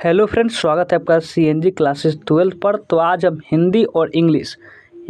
Hello friends, स्वागत है आपका सीएनजी क्लासेस 12 पर। तो आज हम हिंदी और इंग्लिश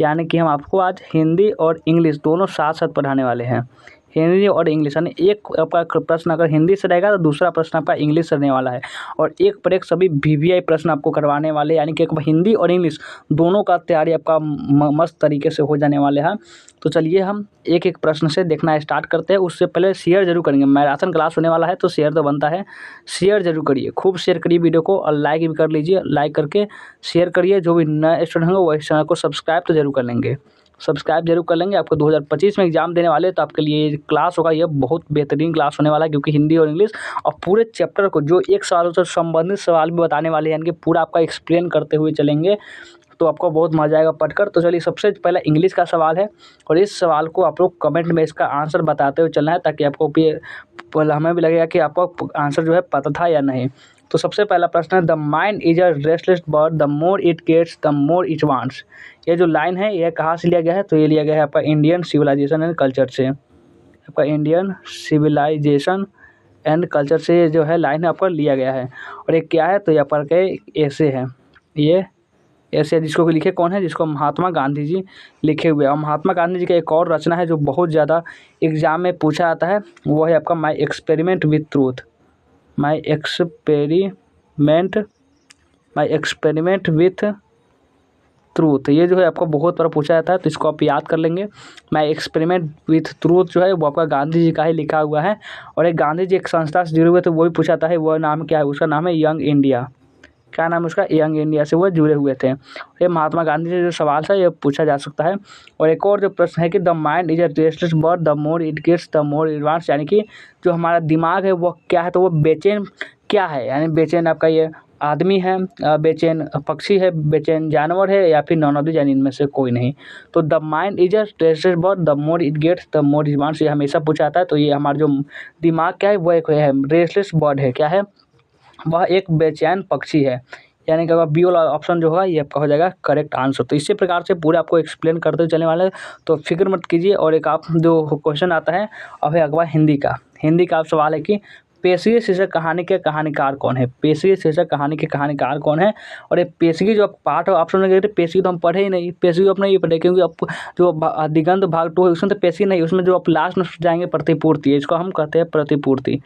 यानी कि हम आपको आज हिंदी और इंग्लिश दोनों साथ साथ पढ़ाने वाले हैं। हिंदी और इंग्लिश यानी एक आपका प्रश्न अगर हिंदी से रहेगा तो दूसरा प्रश्न आपका इंग्लिश से रहने वाला है और एक पर एक सभी वीवीआई प्रश्न आपको करवाने वाले, यानी कि एक हिंदी और इंग्लिश दोनों का तैयारी आपका मस्त तरीके से हो जाने वाले हैं। तो चलिए हम एक एक प्रश्न से देखना स्टार्ट करते हैं। उससे पहले शेयर जरूर करेंगे, मैराथन क्लास होने वाला है तो शेयर तो बनता है। शेयर जरूर करिए, खूब शेयर करिए वीडियो को और लाइक भी कर लीजिए। लाइक करके शेयर करिए। जो भी नए स्टूडेंट होंगे वो इस चैनल को सब्सक्राइब तो जरूर कर लेंगे, सब्सक्राइब जरूर कर लेंगे। आपको 2025 में एग्जाम देने वाले तो आपके लिए क्लास होगा, ये बहुत बेहतरीन क्लास होने वाला है, क्योंकि हिंदी और इंग्लिश और पूरे चैप्टर को जो एक सवालों से संबंधित सवाल भी बताने वाले हैं, यानी कि पूरा आपका एक्सप्लेन करते हुए चलेंगे तो आपको बहुत मजा आएगा पढ़कर। तो चलिए सबसे पहला इंग्लिश का सवाल है और इस सवाल को आप लोग कमेंट में इसका आंसर बताते हुए चलना है, ताकि आपको भी हमें भी लगेगा कि आपको आंसर जो है पता था या नहीं। तो सबसे पहला प्रश्न है, the mind is a restless bird, the more it gets the more it wants. ये जो लाइन है ये कहाँ से लिया गया है? तो ये लिया गया है आपका इंडियन सिविलाइजेशन एंड कल्चर से। आपका इंडियन सिविलाइजेशन एंड कल्चर से ये जो है लाइन आपका लिया गया है। और ये क्या है? तो यहाँ पर के ऐसे है, ये ऐसे जिसको लिखे कौन है? जिसको महात्मा गांधी जी लिखे हुए हैं। और महात्मा गांधी जी का एक और रचना है जो बहुत ज़्यादा एग्जाम में पूछा जाता है, वो है आपका my experiment with truth. My experiment with truth, ये जो है आपको बहुत बार पूछा जाता है तो इसको आप याद कर लेंगे। माई एक्सपेरिमेंट विथ ट्रूथ जो है वो आपका गांधी जी का ही लिखा हुआ है। और एक गांधी जी एक संस्था से जुड़े हुए थे, वो भी पूछा जाता है। वो नाम क्या है? उसका नाम है यंग इंडिया। क्या नाम है उसका? यंग इंडिया से वो जुड़े हुए थे। ये महात्मा गांधी से जो सवाल था ये पूछा जा सकता है। और एक और जो प्रश्न है कि the mind is a restless bird, the more it gets the more it wants, यानी कि जो हमारा दिमाग है वो क्या है? तो वो बेचैन क्या है? यानी बेचैन आपका ये आदमी है, बेचैन पक्षी है, बेचैन जानवर है, या फिर नॉन ऑफ द, यानी इनमें से कोई नहीं। तो the mind is a restless bird, the more it gets the more it wants, ये हमेशा पूछा जाता है। तो ये हमारा जो दिमाग क्या है वो एक है रेस्टलेस बर्ड है। क्या है? वह एक बेचैन पक्षी है, यानी कि बी वाला ऑप्शन जो होगा ये आपका हो जाएगा करेक्ट आंसर। तो इसी प्रकार से पूरे आपको एक्सप्लेन करते चलने वाले हैं, तो फिक्र मत कीजिए। और एक आप जो क्वेश्चन आता है अब है अगवा हिंदी का सवाल है कि पेशगी शीर्षक कहानी के कहानीकार कौन है? पेशगी शीर्षक कहानी के कहानीकार कौन है? और ये पेशगी जो पार्ट ऑप्शन में गए थे, पेशगी तो हम पढ़े ही नहीं, पेशगी अपना ये पढ़े, क्योंकि आप जो दिगंत भाग 2 है उसमें तो पेशगी नहीं, उसमें जो आप लास्ट में जाएंगे प्रतिपूर्ति, इसको हम कहते हैं प्रतिपूर्ति।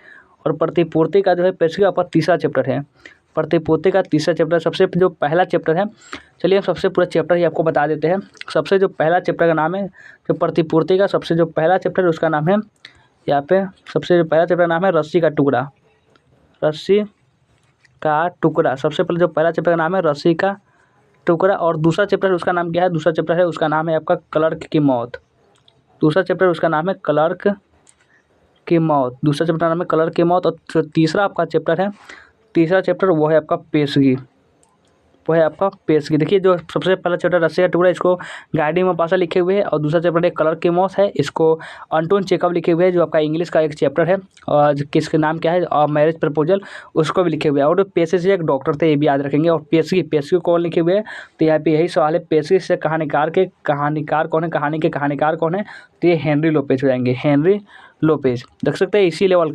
और प्रतिपूर्ति का जो है पेशगी आपका तीसरा चैप्टर है। प्रतिपूर्ति का तीसरा चैप्टर सबसे जो पहला चैप्टर है। चलिए हम सबसे पूरा चैप्टर ही आपको बता देते हैं। सबसे जो पहला चैप्टर का नाम है जो प्रतिपूर्ति का सबसे जो पहला चैप्टर है उसका नाम है, यहाँ पे सबसे जो पहला चैप्टर का नाम है रस्सी का टुकड़ा। रस्सी का टुकड़ा, सबसे पहले जो पहला चैप्टर का नाम है रस्सी का टुकड़ा। और दूसरा चैप्टर उसका नाम क्या है? दूसरा चैप्टर है उसका नाम है आपका क्लर्क की मौत। दूसरा चैप्टर उसका नाम है क्लर्क की मौत। दूसरा चैप्टर का नाम है क्लर्क की मौत। और जो तीसरा आपका चैप्टर है, तीसरा चैप्टर वो है आपका पेशगी, वो है आपका पेशगी। देखिए जो सबसे पहला चैप्टर रस्सी का टुकड़ा, इसको गाइडिंग में पासा लिखे हुए हैं। और दूसरा चैप्टर एक कलर की मौत है, इसको अंटोन चेकअप लिखे हुए हैं, जो आपका इंग्लिश का एक चैप्टर है और किसके नाम क्या है और मैरिज प्रपोजल, उसको भी लिखे हुए हैं। और पेशगी से एक डॉक्टर थे, ये भी याद रखेंगे। और पेशगी कौन लिखे हुए हैं? तो यहाँ पे यही सवाल है, पेशगी से कहानीकार कौन है? कहानी के कहानीकार कौन है? तो ये हेनरी लोपेज हो जाएंगे, हेनरी लोपेज। देख सकते हैं इसी लेवल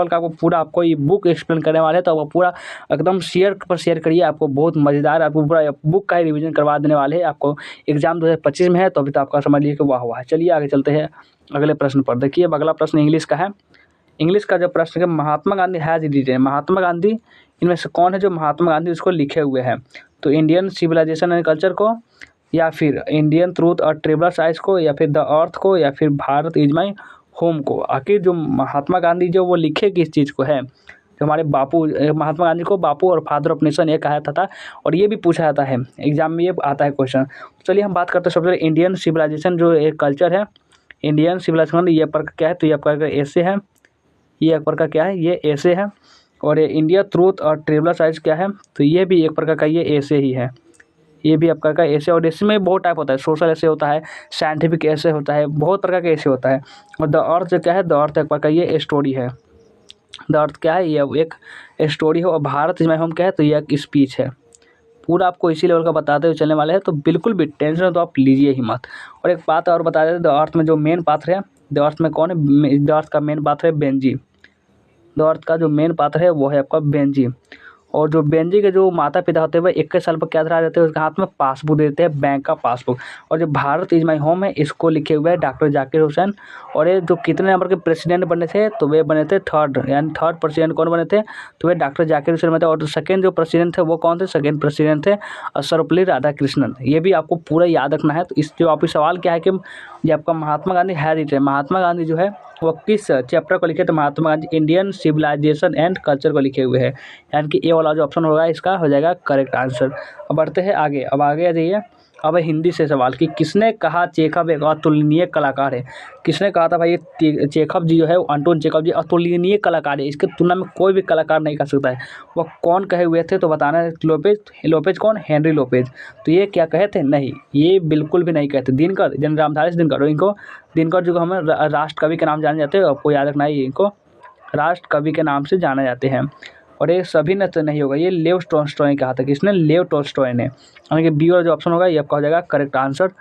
का आपको पूरा आपको ये बुक एक्सप्लेन करने वाले हैं। तो आपको पूरा एकदम शेयर करिए, आपको बहुत मज़ेदार आपको पूरा बुक का ही रिवीजन करवा देने वाले हैं। आपको एग्जाम 2025 में है तो अभी तो आपका समझ लीजिए कि वाह वाह। चलिए आगे चलते हैं अगले प्रश्न पर। देखिए अब अगला प्रश्न इंग्लिश का है। इंग्लिश का जो प्रश्न है, महात्मा गांधी हैज़ डिटेन, महात्मा गांधी इनमें से कौन है जो महात्मा गांधी उसको लिखे हुए हैं? तो इंडियन सिविलाइजेशन एंड कल्चर को, या फिर इंडियन ट्रूथ और ट्रेवलर्स आइज को, या फिर द अर्थ को, या फिर भारत इज माई होम को। आखिर जो महात्मा गांधी जो वो लिखे किस चीज़ को है? जो हमारे बापू, महात्मा गांधी को बापू और फादर ऑफ नेशन ये कहा था। और ये भी पूछा जाता है एग्जाम में, ये आता है क्वेश्चन। चलिए हम बात करते हैं सबसे पहले इंडियन सिविलाइजेशन जो एक कल्चर है। इंडियन सिविलाइजेशन ये पर क्या है? तो ये आपका ऐसे है, ये एक प्रकार क्या है? ये ऐसे है। और ये इंडिया ट्रूथ और ट्रेवलर्स आइज क्या है? तो ये भी एक प्रकार का ये ऐसे ही है, ये भी आपका का ऐसे। और ऐसे में बहुत टाइप होता है, सोशल ऐसे होता है, साइंटिफिक ऐसे होता है, बहुत प्रकार के ऐसे होता है। और द अर्थ जो क्या है? द अर्थ एक प्रकार का ये स्टोरी है। द अर्थ क्या है? ये एक स्टोरी है। और भारत इज माई होम क्या है? तो ये एक स्पीच है। पूरा आपको इसी लेवल का बताते हुए चलने वाले हैं, तो बिल्कुल भी टेंशन तो आप लीजिए ही मत। और एक बात और बता देते, द अर्थ में जो मेन पात्र है, द अर्थ में कौन है? द अर्थ का मेन पात्र है बेंजी। द अर्थ का जो मेन पात्र है वो है आपका बेंजी। और जो बेंजी के जो माता पिता होते हैं वह 21 साल पर क्या धरा जाते हैं, उसके हाथ में पासबुक देते हैं, बैंक का पासबुक। और जो भारत इज माई होम है इसको लिखे हुए हैं डॉक्टर जाकिर हुसैन। और ये जो कितने नंबर के प्रेसिडेंट बने थे, तो वे बने थे थर्ड, यानी थर्ड प्रेसिडेंट कौन बने थे, तो वे डॉक्टर जाकिर हुसैन बने थे। और सेकेंड जो प्रेसिडेंट थे वो कौन थे, सेकेंड प्रेसिडेंट थे सर्वपल्ली राधाकृष्णन। ये भी आपको पूरा याद रखना है। तो इस जो आपके सवाल क्या है कि ये आपका महात्मा गांधी हेरिटेज, महात्मा गांधी जो है वो किस चैप्टर को लिखे, तो Mahatma Gandhi Indian civilization and culture को लिखे हुए हैं, यानी कि ए वाला जो ऑप्शन होगा इसका हो जाएगा करेक्ट आंसर। अब बढ़ते हैं आगे। अब आगे आ जाइए। अब हिंदी से सवाल कि किसने कहा चेखव एक अतुलनीय कलाकार है। किसने कहा था भाई ये चेखव जी जो है, अंटोन चेखव जी अतुलनीय कलाकार है, इसके तुलना में कोई भी कलाकार नहीं कर सकता है। वह कौन कहे हुए थे, तो बताना है। लोपेज कौन, हेनरी लोपेज। तो ये क्या कहे थे, नहीं ये बिल्कुल भी नहीं कहते। दिनकर, जन रामधारी दिनकर, इनको दिनकर जो हमें राष्ट्र कवि के नाम जाने जाते हैं, आपको याद रखना है, इनको राष्ट्र कवि के नाम से जाने जाते हैं। और ये सभी ने तो नहीं होगा, ये लेव टॉल्स्टॉय ने कहा था। किसने, लेव टॉल्स्टॉय ने। यानी कि बी वाला जो ऑप्शन होगा ये आपका हो जाएगा करेक्ट आंसर।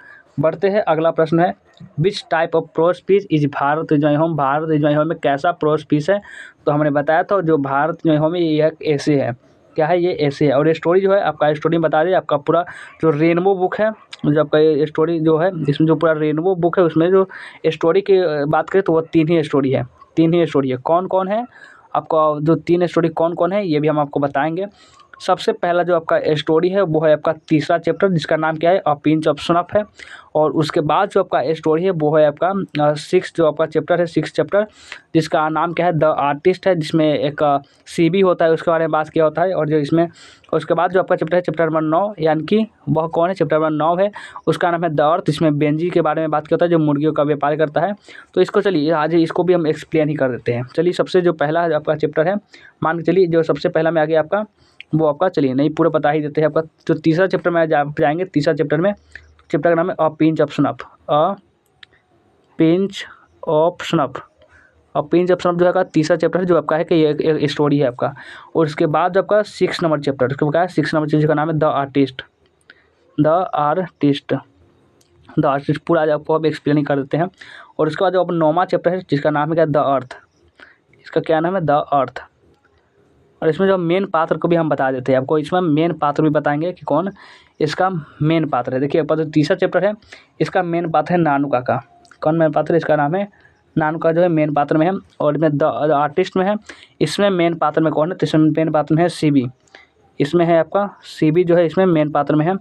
बढ़ते हैं, अगला प्रश्न है which type of prose piece is Bharat is my home. Bharat is my home में कैसा प्रोज पीस है, तो हमने बताया था जो भारत इज माई होम ये एक ऐसे है, क्या है ये ऐसे है। और ये स्टोरी जो है आपका स्टोरी बता दें, आपका पूरा जो रेनबो बुक है, जो आपका ये स्टोरी जो है इसमें जो पूरा रेनबो बुक है उसमें जो स्टोरी की बात करें तो वो तीन ही स्टोरी है। कौन कौन है, आपका जो तीन स्टोरी कौन कौन है ये भी हम आपको बताएंगे। सबसे पहला जो आपका स्टोरी है वो है आपका तीसरा चैप्टर, जिसका नाम क्या है, अ पिंच ऑफ स्नफ है। और उसके बाद जो आपका स्टोरी है वो है आपका सिक्स जो आपका चैप्टर है, सिक्स चैप्टर, जिसका नाम क्या है, द आर्टिस्ट है, जिसमें एक सीबी होता है उसके बारे में बात किया होता है। और जो इसमें उसके बाद जो आपका चैप्टर है चैप्टर नंबर 9, यानी कि वह कौन है, चैप्टर नंबर 9 है, उसका नाम है द अर्थ, इसमें बेंजी के बारे में बात किया होता है जो मुर्गियों का व्यापार करता है। तो इसको चलिए आज इसको भी हम एक्सप्लेन ही कर देते हैं। चलिए सबसे जो पहला आपका चैप्टर है, मान के चलिए जो सबसे पहला में आ गया आपका वो आपका, चलिए नहीं पूरा बता ही देते हैं। आपका जो तीसरा चैप्टर में जाएंगे, तीसरा चैप्टर में चैप्टर का नाम है a pinch of snuff. A pinch of snuff. और पिंच ऑफ स्नफ जो है तीसरा चैप्टर है जो आपका है कि ये एक स्टोरी है आपका। और उसके बाद जो आपका 6 नंबर चैप्टर, उसके बाद 6 नंबर चैप्टर का नाम है द आर्टिस्ट। द आर्टिस्ट पूरा आज आपको अब एक्सप्लेन ही कर देते हैं। और उसके बाद जो अब 9वां चैप्टर है जिसका नाम है क्या, द अर्थ। इसका क्या नाम है, द अर्थ। और इसमें जो मेन पात्र को भी हम बता देते हैं आपको, इसमें मेन पात्र भी बताएंगे कि कौन इसका मेन पात्र है। देखिए आपका जो तीसरा चैप्टर है इसका मेन पात्र है नानुका का। कौन मेन पात्र है, इसका नाम है नानुका, जो है मेन पात्र में है। और इसमें द आर्टिस्ट में है, इसमें मेन पात्र में कौन है, तो इसमें मेन पात्र में है सीबी। इसमें है आपका सीबी जो है इसमें मेन पात्र में है।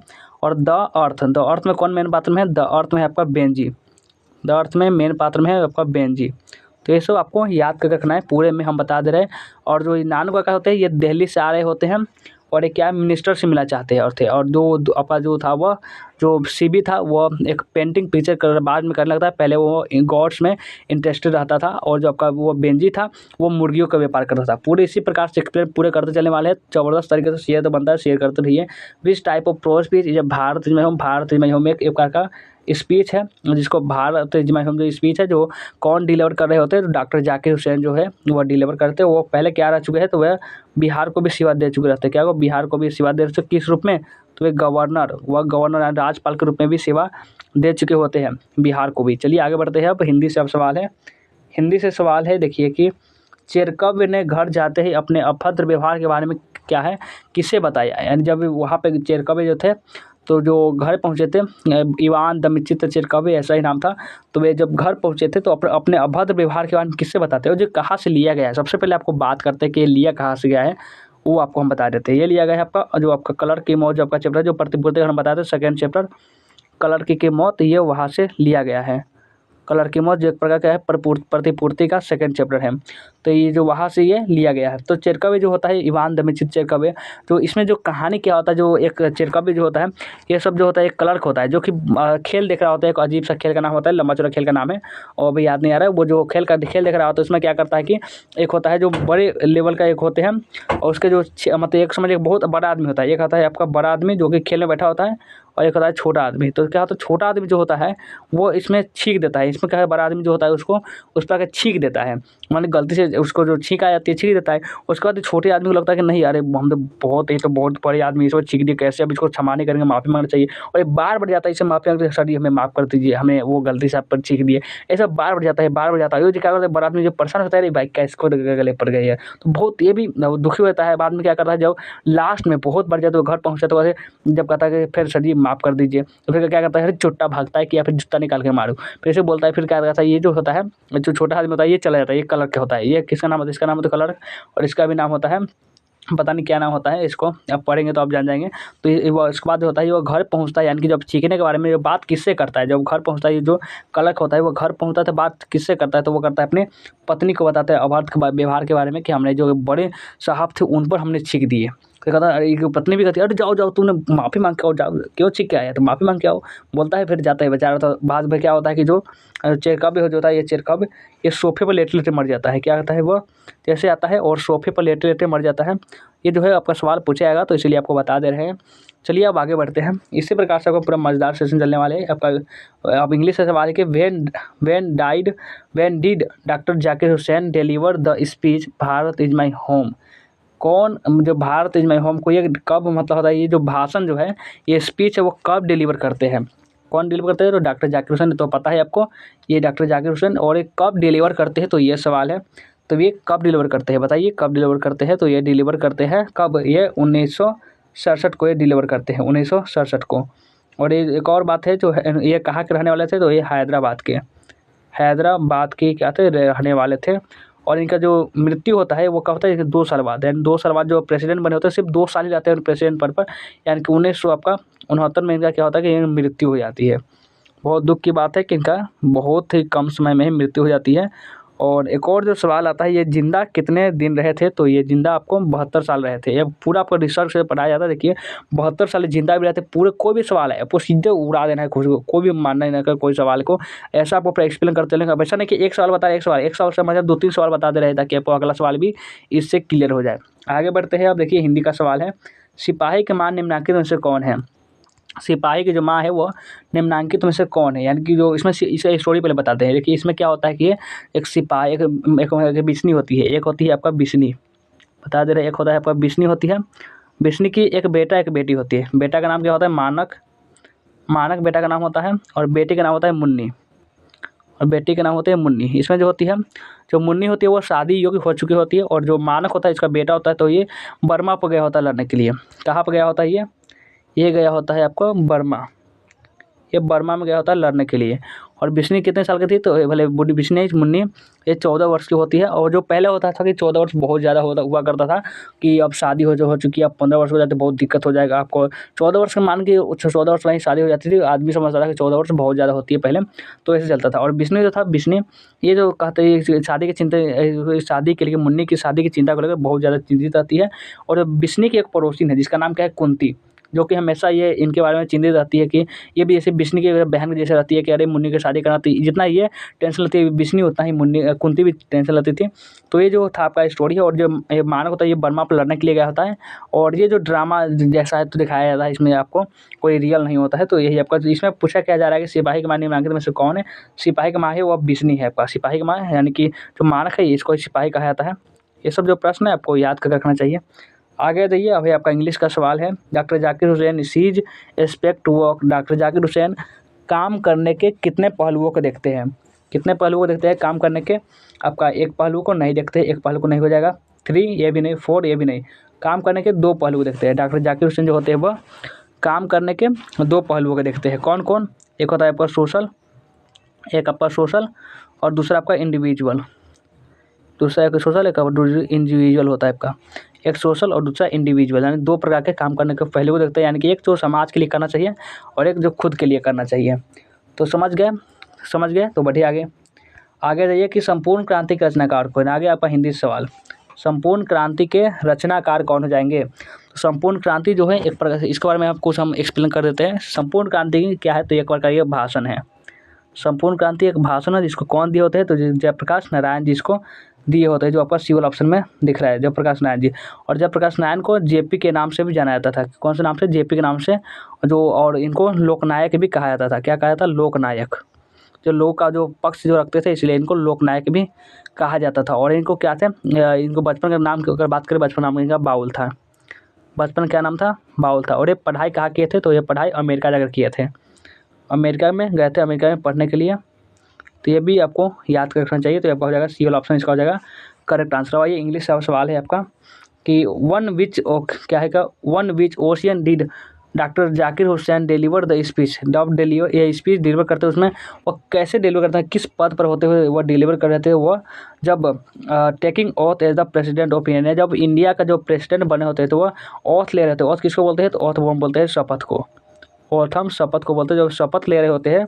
और द अर्थ में कौन मेन पात्र में है, द अर्थ में है आपका बेंजी। द अर्थ में मेन पात्र में है आपका बेंजी। तो ये सब आपको याद कर रखना है, पूरे में हम बता दे रहे हैं। और जो नानुका का होते हैं ये दिल्ली से आ रहे होते हैं और एक क्या मिनिस्टर से मिलना चाहते हैं और जो आपका जो था वह जो सीबी था वो एक पेंटिंग पिक्चर कर बाद में करने लगता है। पहले वो गॉड्स में इंटरेस्टेड रहता था और जो आपका वो बेंजी था वो मुर्गियों का व्यापार करता था। पूरे इसी प्रकार से एक्सप्लेन पूरे करते चलने वाले हैं। ज़बरदस्त तरीके से शेयर तो बनता है, शेयर करते रहिए। Which type of prose piece जब भारत में हम एक प्रकार का स्पीच है जिसको भारत में हम जो स्पीच है जो कौन डिलीवर कर रहे होते हैं, तो डॉक्टर जाकिर हुसैन जो है वो डिलीवर करते हैं। वो पहले क्या रह चुके हैं, तो वह बिहार को भी सेवा दे चुके रहते हैं। क्या वो बिहार को भी सेवा दे चुके, किस रूप में, तो वे गवर्नर राज्यपाल के रूप में भी सेवा दे चुके होते हैं बिहार को भी। चलिए आगे बढ़ते हैं। अब हिंदी से अब सवाल है, हिंदी से सवाल है देखिए कि चेरकव्य ने घर जाते ही अपने अभद्र व्यवहार के बारे में क्या है किसे बताया। यानी जब वहाँ पे चेरकव्य जो थे तो जो घर पहुँचे थे, इवान दमिचित्र चेरकव्य ऐसा ही नाम था, तो वे जब घर पहुँचे थे तो अपने अभद्र व्यवहार के बारे में किससे बताते हैं, जो कहाँ से लिया गया है। सबसे पहले आपको बात करते हैं कि लिया कहाँ से गया है, वो आपको हम बता देते हैं। ये लिया गया है आपका जो आपका कलर की मौत जो आपका चैप्टर जो प्रतिपूर्ति हम बताते हैं सेकेंड चैप्टर कलर की मौत, ये वहाँ से लिया गया है। कलर की मौत जो एक प्रकार का है प्रतिपूर्ति का सेकंड चैप्टर है, तो ये जो वहाँ से ये लिया गया है। तो चेरकव्य जो होता है इवान दमिचित्र चेरकव्य, तो इसमें जो कहानी क्या होता है, जो एक चेरकव्य जो होता है ये सब जो होता है एक क्लर्क होता है जो कि खेल देख रहा होता है। एक अजीब सा खेल का नाम होता है, लंबा चौड़ा खेल का नाम है और अभी याद नहीं आ रहा है। वो जो खेल देख रहा होता है उसमें क्या करता है कि एक होता है जो बड़े लेवल का एक होते हैं और उसके जो मतलब एक समझ एक बहुत बड़ा आदमी होता है। एक होता है आपका बड़ा आदमी जो कि खेल में बैठा होता है और एक होता है छोटा आदमी। तो क्या होता है छोटा आदमी जो होता है वो इसमें छींक देता है, इसमें क्या है बड़ा आदमी जो होता है उसको उस पर छींक देता है, मतलब गलती से उसको जो छींक आ जाती है, छींक देता है। उसके बाद छोटे आदमी को लगता है कि नहीं अरे हम तो बहुत, ये तो बहुत बड़े आदमी, इसको छींक दिए कैसे, अब इसको क्षमा नहीं करेंगे, माफ़ी मांगना चाहिए। और ये बार बढ़ जाता है, इससे माफ़ी मांगते सर जी हमें माफ़ कर दीजिए, हमें वो गलती से आप पर छींक दिए, ऐसा बार बढ़ जाता है, बार बढ़ जाता है। ये क्या करता है, बड़ा आदमी जो परेशान होता है, अरे भाई क्या इसको गले पड़ गई है, तो बहुत ये भी दुखी होता है। बाद में क्या करता है, जब लास्ट में बहुत बढ़ जाए तो घर पहुँचता है, तो वैसे जब कहता है कि फिर सर जी माफ़ कर दीजिए, तो फिर क्या करता है, चुट्टा भागता है कि या फिर जूता निकाल के मारूँ। फिर से बोलता है, फिर क्या करता है, ये जो होता है, जो छोटा आदमी होता है, ये चला जाता है, ये कलर क्या होता है, ये किसका नाम होता है, इसका नाम होता है कलर, और इसका भी नाम होता है, पता नहीं क्या नाम होता है, इसको आप पढ़ेंगे तो आप जान जाएंगे। तो ये वो इसके बाद होता है, वो घर पहुंचता है, यानी कि जब छींकने के बारे में जो बात किससे करता है, जब घर पहुंचता है, ये जो कलक होता है वो घर पहुंचता है तो बात किससे करता है, तो वो करता है अपनी पत्नी को बताता है अभद्र के व्यवहार के बारे में, कि हमने जो बड़े साहब थे उन पर हमने छींक दिए। तो कहता है, अरे पत्नी भी कहती है, अरे जाओ जाओ तूने माफ़ी मांग के आओ, जाओ क्यों छींक के आया, तो माफ़ी मांग के आओ, बोलता है। फिर जाता है बेचारा। तो बाद में क्या होता है कि जो चेरकब हो जाता है, ये चेरकब ये सोफे पर लेटे लेटे मर जाता है। क्या होता है, वो जैसे आता है और सोफे पर लेटे लेटे मर जाता है। ये जो है आपका सवाल पूछा जाएगा, तो इसलिए आपको बता दे रहे हैं। चलिए अब आगे बढ़ते हैं। इसी प्रकार से आपका पूरा मज़ेदार सेशन चलने वाले हैं आपका। अब इंग्लिश से सवाल है कि when did doctor Zakir Hussain deliver the speech Bharat is my home. कौन, जो भारत इज़ माई होम को ये कब मतलब होता है, ये जो भाषण जो है, ये स्पीच है, वो कब डिलीवर करते हैं, कौन डिलीवर करते हैं, तो डॉक्टर जाकिर हुसैन। तो पता है आपको, ये डॉक्टर जाकिर हुसैन। और ये कब डिलीवर करते हैं, तो ये सवाल है। तो ये कब डिलीवर करते हैं, बताइए कब डिलीवर करते हैं। तो ये डिलीवर करते हैं कब, ये 1967 को ये डिलीवर करते हैं, 1967 को। और ये एक और बात है, जो ये कहाँ के रहने वाले थे, तो ये हैदराबाद के क्या थे, रहने वाले थे। और इनका जो मृत्यु होता है वो कब होता है, 2 साल बाद, यानी 2 साल बाद जो प्रेसिडेंट बने होते हैं, सिर्फ 2 साल ही रहते हैं प्रेसिडेंट पद पर। यानी कि 1969 में इनका क्या होता है कि मृत्यु हो जाती है। बहुत दुख की बात है कि इनका बहुत ही कम समय में ही मृत्यु हो जाती है। और एक और जो सवाल आता है, ये जिंदा कितने दिन रहे थे, तो ये जिंदा आपको 72 साल रहे थे। ये पूरा आपको रिसर्च से पढ़ाया जाता है। देखिए 72 साल जिंदा भी रहते, पूरे कोई भी सवाल है आपको सीधे उड़ा देना है, कोई भी मानना ही ना कर कोई सवाल को, ऐसा आपको पूरा एक्सप्लेन करते रहेंगे। अब ऐसा नहीं कि एक सवाल बता रहे, एक सवाल से मतलब 2-3 सवाल बता दे रहे, ताकि आपको अगला सवाल भी इससे क्लियर हो जाए। आगे बढ़ते हैं। अब देखिए हिंदी का सवाल है, सिपाही के मान निम्नलिखित में से कौन है। सिपाही की जो माँ है वो निम्नांकित में से कौन है, यानी कि जो इसमें इसे स्टोरी पहले बताते हैं। देखिए इसमें क्या होता है कि ये एक सिपाही, एक बिस्नी होती है, एक होती है आपका बिस्नी, बता दे रहे, एक होता है आपका बिस्नी होती है। बिस्नी की एक बेटा एक बेटी होती है। बेटा का नाम क्या होता है, मानक बेटा का नाम होता है, और बेटी का नाम होता है मुन्नी, और बेटी के नाम होते हैं मुन्नी। इसमें जो होती है, जो मुन्नी होती है वो शादी योग्य हो चुकी होती है, और जो मानक होता है इसका बेटा होता है, तो ये बर्मा पर गया होता है लड़ने के लिए। कहाँ पर गया होता है ये गया होता है आपको बर्मा, ये बर्मा में गया होता है लड़ने के लिए। और बिस्नी कितने साल की थी, तो भले बूढ़ी बिस्नी मुन्नी ये 14 वर्ष की होती है। और जो पहले होता था कि 14 वर्ष बहुत ज़्यादा हुआ करता था, कि अब शादी हो चुकी है, अब 15 वर्ष हो जाते बहुत दिक्कत हो जाएगा आपको। 14 वर्ष का मान के 14 वर्ष में ही शादी हो जाती थी, आदमी समझता था कि 14 वर्ष बहुत ज़्यादा होती है पहले, तो ऐसे चलता था। और बिस्नी जो था, बिस्नी ये जो कहते हैं शादी की चिंता, शादी के लिए मुन्नी की शादी की चिंता को लेकर बहुत ज़्यादा चिंतित रहती है। और बिस्नी की एक पड़ोसी है जिसका नाम क्या है, कुंती, जो कि हमेशा ये इनके बारे में चिंतित रहती है, कि ये भी जैसे बिस्नी की बहन जैसे रहती है, कि अरे मुन्नी की शादी करना, तो जितना ये टेंशन लेती है बिस्नी, उतना ही कुंती भी टेंशन लेती थी। तो ये जो था आपका स्टोरी है। और जो ये मानक होता है ये बर्मा पर लड़ने के लिए गया होता है। और ये जो ड्रामा जैसा है तो दिखाया जाता है, इसमें आपको कोई रियल नहीं होता है। तो यही आपका इसमें पूछा क्या जा रहा है कि सिपाही की माँ निम्नलिखित में से कौन है। सिपाही की माँ है वो बिस्नी है आपका, सिपाही की माँ यानी कि जो मानक है इसको सिपाही कहा जाता है। ये सब जो प्रश्न है आपको याद कर रखना चाहिए। आगे देखिए, अभी आपका इंग्लिश का सवाल है, doctor Zakir Hussain sees aspect work. Doctor Zakir Hussain काम करने के कितने पहलुओं को देखते हैं, कितने पहलुओं को देखते हैं काम करने के। आपका एक पहलू को नहीं देखते, एक पहलू को नहीं हो जाएगा, 3 ये भी नहीं, 4 ये भी नहीं, काम करने के 2 पहलू को देखते हैं। डॉक्टर जाकिर हुसैन जो होते हैं वह काम करने के 2 पहलुओं को देखते हैं। कौन कौन, एक होता है आपका सोशल, एक आपका सोशल, और दूसरा आपका इंडिविजुअल। दूसरा एक सोशल, एक इंडिविजुअल होता है आपका, एक सोशल और दूसरा इंडिविजुअल, यानी 2 प्रकार के काम करने के पहलू को देखते हैं। यानी कि एक जो समाज के लिए करना चाहिए और एक जो खुद के लिए करना चाहिए। तो समझ गए तो बढ़िया। आगे जाइए कि संपूर्ण क्रांति के रचनाकार कौन। आगे आपका हिंदी सवाल, संपूर्ण क्रांति के रचनाकार कौन हो जाएंगे। तो संपूर्ण क्रांति जो है एक प्रकार, इसके बारे में आपको हम एक्सप्लेन कर देते हैं। संपूर्ण क्रांति क्या है, तो एक प्रकार ये भाषण है। संपूर्ण क्रांति एक भाषण है, जिसको कौन दिए होते हैं, तो जयप्रकाश नारायण जी इसको दिए होते हैं, जो आपका सिविल ऑप्शन में दिख रहा है, जयप्रकाश नारायण जी। और जयप्रकाश नारायण को जेपी के नाम से भी जाना जाता था। कौन से नाम से, जेपी के नाम से। जो और इनको लोकनायक भी कहा जाता था। क्या कहा जाता, लोकनायक। जो लोक का जो पक्ष जो रखते थे, इसलिए इनको लोकनायक भी कहा जाता था। और इनको क्या थे, इनको बचपन का नाम की अगर बात करें, बचपन नाम इनका बाउल था। बचपन क्या नाम था, बाउल था। और ये पढ़ाई कहाँ किए थे, तो ये पढ़ाई अमेरिका जाकर किए थे, अमेरिका में गए थे, अमेरिका में पढ़ने के लिए। तो ये भी आपको याद रखना चाहिए। तो आपका हो जाएगा सी वाला ऑप्शन इसका हो जाएगा करेक्ट आंसर। आइए इंग्लिश का सवाल है आपका कि क्या है का one which ocean did doctor Zakir Hussain deliver the speech. जब डिलीवर ये स्पीच डिलीवर करते हैं उसमें वो कैसे डिलीवर करते हैं, किस पद पर होते हुए वह डिलीवर कर रहे थे, वह जब taking oath as the president of India, जब इंडिया का जो प्रेसिडेंट बने होते हैं तो वह ऑथ ले रहे थे। ऑथ किसको बोलते हैं, तो ऑथ वो हम बोलते हैं शपथ को, ऑथ हम शपथ को बोलते हैं। जब शपथ ले रहे होते हैं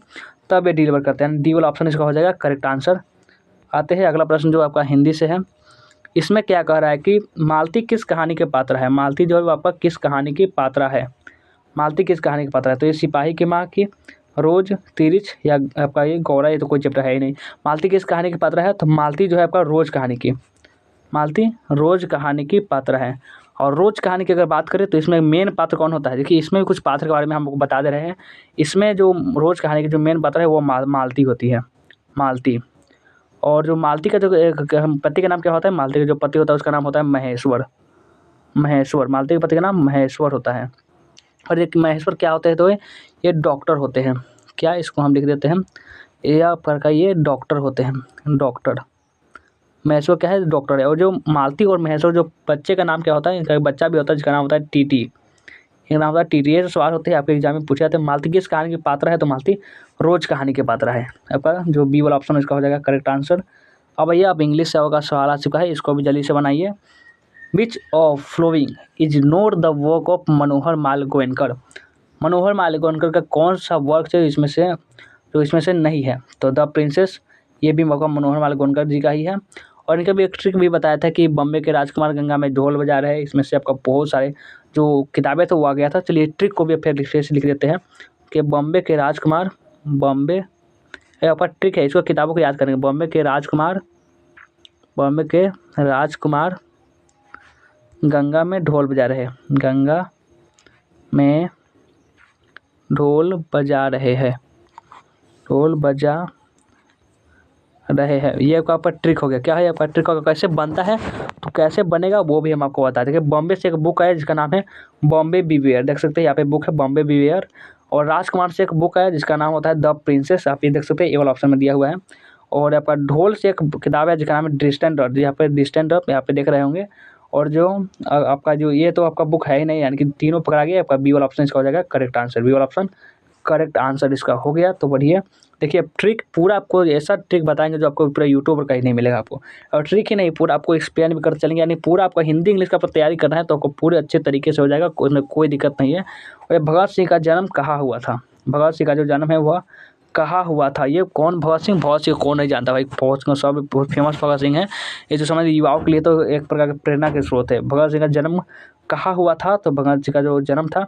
तब ये डिलीवर करते हैं। डी वाला ऑप्शन इसका हो जाएगा करेक्ट आंसर। आते हैं अगला प्रश्न जो आपका हिंदी से है। इसमें क्या कह रहा है कि मालती किस कहानी के पात्र है। मालती जो है वो आपका किस कहानी की पात्रा है, मालती किस कहानी की पात्रा है। तो ये सिपाही की माँ की, रोज, तिरिच या आपका ये गौरा, ये तो कोई चैप्टर है ही नहीं। मालती किस कहानी की पात्रा है, तो मालती जो है आपका रोज कहानी की, मालती रोज कहानी की पात्रा है। और रोज कहानी की अगर बात करें तो इसमें मेन पात्र कौन होता है, देखिए इसमें भी कुछ पात्र के बारे में हम लोग बता दे रहे हैं। इसमें जो रोज कहानी की जो मेन पात्र है वो मालती होती है, मालती। और जो मालती का जो पति का नाम क्या होता है, मालती का जो पति होता है उसका नाम होता है महेश्वर, महेश्वर। मालती के पति का नाम महेश्वर होता है। और ये महेश्वर क्या होते हैं, तो ये डॉक्टर होते हैं। क्या, इसको हम लिख देते हैं ए पर का, ये डॉक्टर होते हैं, डॉक्टर। महेश्वर क्या है, डॉक्टर है। और जो मालती और महेश्वर जो बच्चे का नाम क्या होता है, इनका एक बच्चा भी होता है जिसका नाम होता है टीटी, इनका नाम होता है टीटी। ये जो सवाल होते हैं आपके एग्जाम में पूछे जाते हैं। मालती किस कहानी की पात्र है, तो मालती रोज कहानी के पात्र है। आपका जो बी वाला ऑप्शन इसका हो जाएगा करेक्ट आंसर। अब भैया अब इंग्लिश से होगा सवाल आ चुका है, इसको भी जल्दी से बनाइए। Which of following is not the work of Manohar Malgonkar. Manohar Malgonkar का कौन सा वर्क है इसमें से जो इसमें से नहीं है, तो द प्रिंसेस, ये भी मौका मनोहर माल गोयनकर जी का ही है। और इनका भी एक ट्रिक भी बताया था कि बॉम्बे के राजकुमार गंगा में ढोल बजा रहे हैं, इसमें से आपका बहुत सारे जो किताबें थे वो आ गया था। चलिए ट्रिक को भी फिर से लिख देते हैं कि बॉम्बे के राजकुमार, बॉम्बे आपका ट्रिक है, इसको किताबों को याद करेंगे। बॉम्बे के राजकुमार, बॉम्बे के राजकुमार गंगा में ढोल बजा रहे हैं, गंगा में ढोल बजा रहे हैं, ढोल बजा रहे हैं। ये आपका ट्रिक हो गया। क्या है आपका ट्रिक होगा, कैसे बनता है, तो कैसे बनेगा वो भी हम आपको बता देंगे। बॉम्बे से एक बुक है जिसका नाम है बॉम्बे बीवेयर, देख सकते हैं यहाँ पे बुक है बॉम्बे बीवेयर। और राजकुमार से एक बुक है जिसका नाम होता है द प्रिंसेस, आप ये देख सकते हैं, ए वाला ऑप्शन में दिया हुआ है। और आपका ढोल से एक किताब है जिसका नाम है डिस्टेंट ड्रॉप, यहाँ पे डिस्टेंट ड्रॉप यहाँ पे देख रहे होंगे। और जो आपका जो ये तो आपका बुक है ही नहीं, यानी कि तीनों पकड़ा गया। आपका बी वाला ऑप्शन इसका हो जाएगा करेक्ट आंसर, बी वाला ऑप्शन करेक्ट आंसर इसका हो गया। तो बढ़िया, देखिए ट्रिक पूरा आपको ऐसा ट्रिक बताएंगे जो आपको पूरा यूट्यूब पर कहीं नहीं मिलेगा आपको। और ट्रिक ही नहीं, पूरा आपको एक्सप्लेन भी करते चलेंगे, यानी पूरा आपका हिंदी इंग्लिश का तैयारी करना है तो आपको पूरे अच्छे तरीके से हो जाएगा, कोई दिक्कत नहीं है। और भगत सिंह का जन्म कहाँ हुआ था, भगत सिंह का जो जन्म है वह कहाँ हुआ था। ये कौन भगत सिंह, भगत सिंह कौन नहीं जानता भाई, भगत सिंह सब बहुत फेमस भगत सिंह है। ये जो समझ युवाओं के लिए तो एक प्रकार की प्रेरणा के स्रोत है। भगत सिंह का जन्म कहाँ हुआ था, तो भगत सिंह का जो जन्म था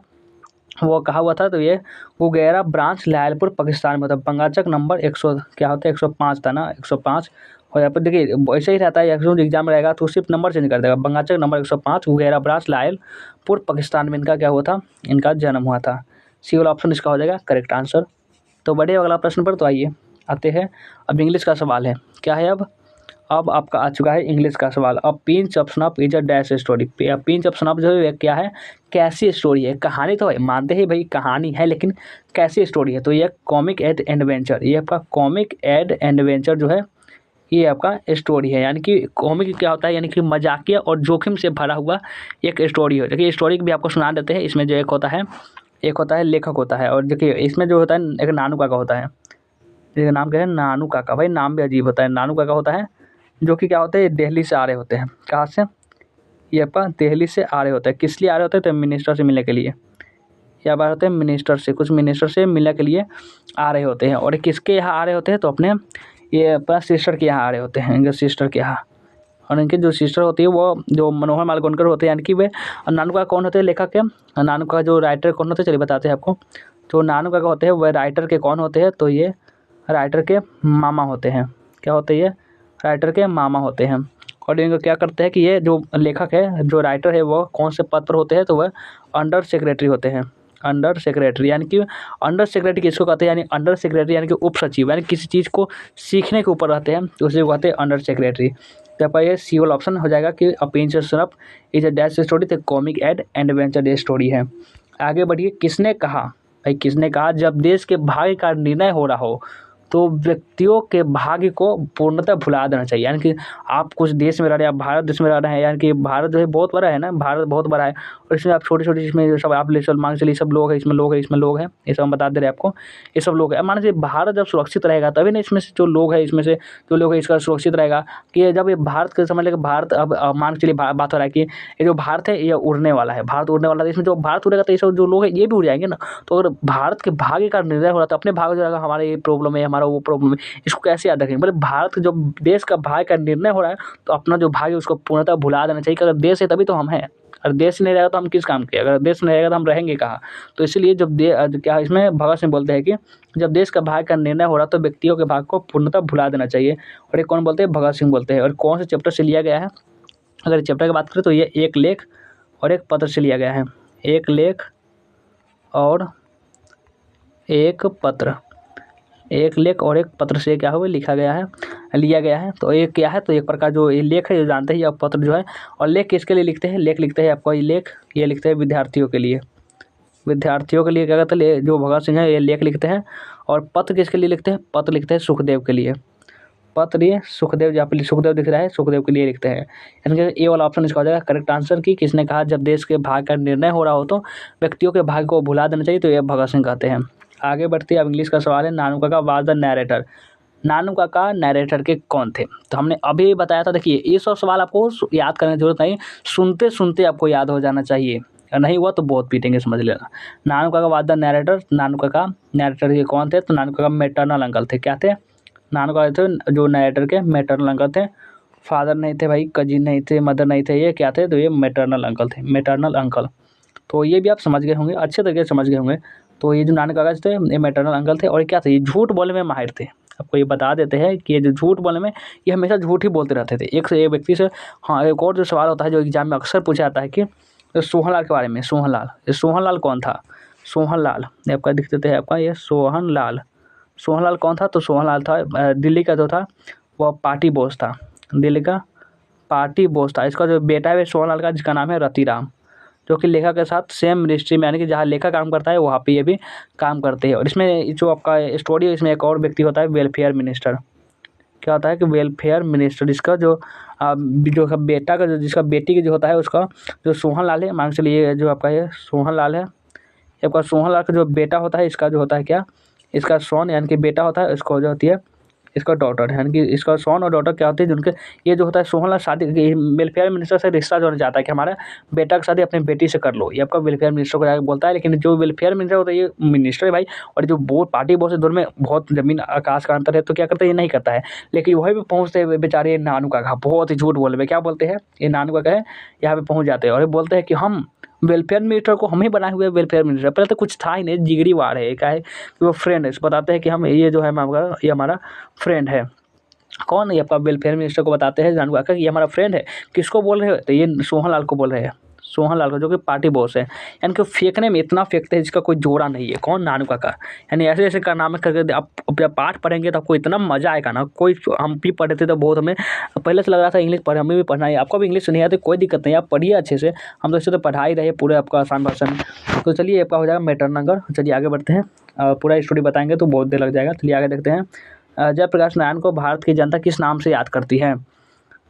वो कहा हुआ था, तो ये उगैरा ब्रांच लायलपुर पाकिस्तान में था। पंगाचक नंबर 100 क्या होता है, 105 था ना, 105। और यहाँ पर देखिए ऐसे ही रहता है, एग्जाम रहेगा तो सिर्फ नंबर चेंज कर देगा। पंगाचक नंबर 105 उगैरा ब्रांच लायलपुर पाकिस्तान में इनका क्या हुआ था, इनका जन्म हुआ था। सी वाला ऑप्शन इसका हो जाएगा करेक्ट आंसर। तो बढ़िया अगला प्रश्न पर, तो आइए आते हैं। अब इंग्लिश का सवाल है, क्या है अब आपका आ चुका है इंग्लिश का सवाल। अब pinch of snuff is a dash story. Pinch of snuff जो है क्या है, कैसी स्टोरी है। कहानी तो है, मानते हैं भाई कहानी है, लेकिन कैसी स्टोरी है, तो ये कॉमिक एड एडवेंचर, ये आपका कॉमिक एड एडवेंचर जो है ये आपका स्टोरी है। यानी कि कॉमिक क्या होता है, यानी कि मजाकिया और जोखिम से भरा हुआ एक स्टोरी है। देखिए स्टोरी भी आपको सुना देते हैं। इसमें जो एक होता है लेखक होता है, और देखिए इसमें जो होता है एक नानू काका होता है, जिसका नाम क्या है, नानू काका। भाई नाम भी अजीब होता है, नानू काका होता है, जो कि क्या होता है, दिल्ली से आ रहे होते हैं। कहाँ से, ये आपका दिल्ली से आ रहे होते हैं। किस लिए आ रहे होते हैं, तो मिनिस्टर से मिलने के लिए। या बात होते हैं मिनिस्टर से, कुछ मिनिस्टर से मिलने के लिए आ रहे होते हैं। और किसके यहाँ आ रहे होते हैं, तो अपने ये अपना सिस्टर के यहाँ आ रहे होते हैं, इनके सिस्टर के यहाँ। और इनकी जो सिस्टर होती है वो जो मनोहर माल गोयनकर होते हैं, यानी कि वे नानू काका कौन होते हैं, लेखक है। नानू का जो राइटर कौन होते हैं, चलिए बताते हैं आपको। जो नानू काका होते हैं वह राइटर के कौन होते हैं, तो ये राइटर के मामा होते हैं। क्या होते हैं, ये राइटर के मामा होते हैं। और इनको क्या करते हैं कि ये जो लेखक है, जो राइटर है, वो कौन से पद पर होते हैं, तो वह अंडर सेक्रेटरी होते हैं, अंडर सेक्रेटरी, यानी कि अंडर सेक्रेटरी किसको कहते हैं, यानी अंडर सेक्रेटरी यानी कि उप सचिव, यानी किसी चीज़ को सीखने के ऊपर रहते हैं तो उसे कहते हैं अंडर सेक्रेटरी। तो आपका ये सी वाला ऑप्शन हो जाएगा कि a pinch of is a dash story, तो कॉमिक एड एडवेंचर स्टोरी है। आगे बढ़िए, किसने कहा, भाई किसने कहा जब देश के भाग्य का निर्णय हो रहा हो तो व्यक्तियों के भाग्य को पूर्णतः भुला देना चाहिए। यानी कि आप कुछ देश में रह रहे हैं, आप भारत देश में रह रहे हैं, यानी कि भारत जो है बहुत बड़ा है ना, भारत बहुत बड़ा है और इसमें आप छोटे-छोटे इसमें जो सब आप ले चल मान के चलिए सब लोग हैं, इसमें लोग हैं, इसमें लोग हैं, ये सब हम बता दे रहे हैं आपको, ये सब लोग हैं। अब मान लीजिए भारत जब सुरक्षित रहेगा तभी ना इसमें से जो लोग हैं, इसमें से जो लोग हैं इसका सुरक्षित रहेगा कि जब ये भारत के समझ लें भारत अब मान के चलिए बात हो रहा है कि ये जो भारत है ये उड़ने वाला है, भारत उड़ने वाला है, इसमें जो भारत उड़ेगा तो ये सब जो लोग हैं ये भी उड़ जाएँगे ना। तो अगर भारत के भाग्य का निर्णय हो रहा है तो अपने भाग्य जो रहेगा हमारा ये प्रॉब्लम है, हमारा वो प्रॉब्लम है, इसको कैसे याद रखेंगे। मतलब भारत जो देश का भाग्य का निर्णय हो रहा है तो अपना जो भाग्य उसको पूर्णतः भुला देना चाहिए कि अगर देश है तभी तो हम हैं, अगर देश नहीं रहेगा तो हम किस काम के, अगर देश नहीं रहेगा तो हम रहेंगे कहाँ। तो इसीलिए जब क्या इसमें भगत सिंह बोलते हैं कि जब देश का भाग्य का निर्णय हो रहा है तो व्यक्तियों के भाग्य को पूर्णतः भुला देना चाहिए। और ये कौन बोलते हैं, भगत सिंह बोलते हैं। और कौन से चैप्टर से लिया गया है, अगर चैप्टर की बात करें तो ये एक लेख और एक पत्र से लिया गया है, एक लेख और एक पत्र, एक लेख और एक पत्र से क्या हुआ लिखा गया है, लिया गया है। तो एक क्या है, तो एक प्रकार जो ये लेख है ये जानते हैं, या पत्र जो है। और लेख किसके लिए लिखते हैं, लेख लिखते हैं आपको ये लेख ये लिखते हैं विद्यार्थियों के लिए, विद्यार्थियों के लिए क्या कहते हैं, जो भगत सिंह है ये लेख लिखते हैं। और पत्र किसके लिए लिखते हैं, पत्र लिखते हैं सुखदेव के लिए, पत्र ये सुखदेव, जहाँ पे सुखदेव दिख रहा है सुखदेव के लिए लिखते हैं। यानी कि ये वाला ऑप्शन इसका हो जाएगा करेक्ट आंसर कि किसने कहा जब देश के भाग्य का निर्णय हो रहा हो तो व्यक्तियों के भाग्य को भुला देना चाहिए, तो ये भगत सिंह कहते हैं। आगे बढ़ते हैं, अब इंग्लिश का सवाल है, नानू काका वाज द नैरेटर, नानू काका नैरेटर के कौन थे। तो हमने अभी बताया था, देखिए ये सब सवाल आपको याद करने की जरूरत नहीं, सुनते सुनते आपको याद हो जाना चाहिए, और नहीं हुआ तो बहुत पीटेंगे समझ लेना। नानू काका वाज द नैरेटर, नानू काका नैरेटर के कौन थे, तो नानू काका मैटरनल अंकल थे, क्या थे, नानू काका थे जो नैरेटर के मैटरनल अंकल थे। फादर नहीं थे भाई, कजिन नहीं थे, मदर नहीं थे, ये क्या थे, तो ये मैटरनल अंकल थे, मैटरनल अंकल। तो ये भी आप समझ गए होंगे, अच्छे तरीके से समझ गए होंगे। तो ये जो नानू काका थे ये मैटरनल अंकल थे। और क्या थे, ये झूठ बोलने में माहिर थे। आपको ये बता देते हैं कि ये जो झूठ बोलने में ये हमेशा झूठ ही बोलते रहते थे। एक से एक व्यक्ति से, हाँ एक और जो सवाल होता है जो एग्जाम में अक्सर पूछा जाता है कि सोहनलाल के बारे में, सोहनलाल, ये सोहनलाल कौन था, सोहनलाल ये आपका दिख देते हैं आपका, ये सोहनलाल, सोहनलाल कौन था, तो सोहनलाल था दिल्ली का जो था वह पार्टी बॉस था, दिल्ली का पार्टी बॉस था। इसका जो बेटा है सोहनलाल का, जिसका नाम है रतिराम, जो कि लेखा के साथ सेम मिनिस्ट्री में, यानी कि जहाँ लेखा काम करता है वहाँ पे ये भी काम करते हैं। और इसमें जो आपका स्टोरी है इसमें एक और व्यक्ति होता है वेलफेयर मिनिस्टर, क्या होता है कि वेलफेयर मिनिस्टर, जिसका जो बेटा का जो जिसका बेटी की जो होता है उसका जो सोहनलाल है, मान के चलिए जो आपका ये सोहनलाल है, ये आपका सोहनलाल का जो बेटा होता है इसका जो होता है क्या, इसका सोन यानी कि बेटा होता है, इसको जो होती है इसका डॉटर, यानी कि इसका सोन और डॉटर क्या होती है, जिनके ये जो होता है सोहनलाल शादी वेलफेयर मिनिस्टर से रिश्ता जोड़ना चाहता है कि हमारा बेटा की शादी अपनी बेटी से कर लो, ये आपका वेलफेयर मिनिस्टर को जाकर बोलता है। लेकिन जो वेलफेयर मिनिस्टर होता है ये मिनिस्टर है भाई, और जो वो पार्टी बॉस है दोनों में बहुत ज़मीन आकाश का अंतर है, तो क्या करता है ये नहीं करता है। लेकिन वही भी पहुँचते हैं बेचारे नानू काका, बहुत ही झूठ बोल रहे, क्या बोलते हैं ये नानू काका है, यहाँ पे पहुँच जाते हैं और ये बोलते हैं कि हम वेलफेयर मिनिस्टर को हम ही बनाए हुए वेलफेयर मिनिस्टर, पहले तो कुछ था ही नहीं, जिगरी वार है, क्या है कि वो फ्रेंड है, बताते हैं कि हम ये जो है ये हमारा फ्रेंड है। कौन है आपका वेलफेयर मिनिस्टर को बताते हैं नानू काका कि ये हमारा फ्रेंड है। किसको बोल रहे हो, तो ये सोहनलाल को बोल रहे हैं, सोहनलाल को जो कि पार्टी बॉस है। यानी कि फेंकने में इतना फेंकते हैं जिसका कोई जोड़ा नहीं है, कौन, नानू काका। यानी ऐसे ऐसे कारनामे करके आप जब पाठ पढ़ेंगे तो आपको इतना मजा आएगा ना, कोई हम भी पढ़े थे तो बहुत हमें पहले से लग रहा था इंग्लिश पढ़े, हमें भी पढ़ना है, आपको भी इंग्लिश नहीं आती कोई दिक्कत नहीं, आप पढ़िए अच्छे से, हम तो इससे तो पढ़ा ही रहे पूरे आपका आसान भाषा में। तो चलिए आपका हो जाएगा मैटरनल अंकल। चलिए आगे बढ़ते हैं, पूरा स्टोरी बताएंगे तो बहुत देर लग जाएगा। चलिए आगे देखते हैं, जयप्रकाश नारायण को भारत की जनता किस नाम से याद करती है।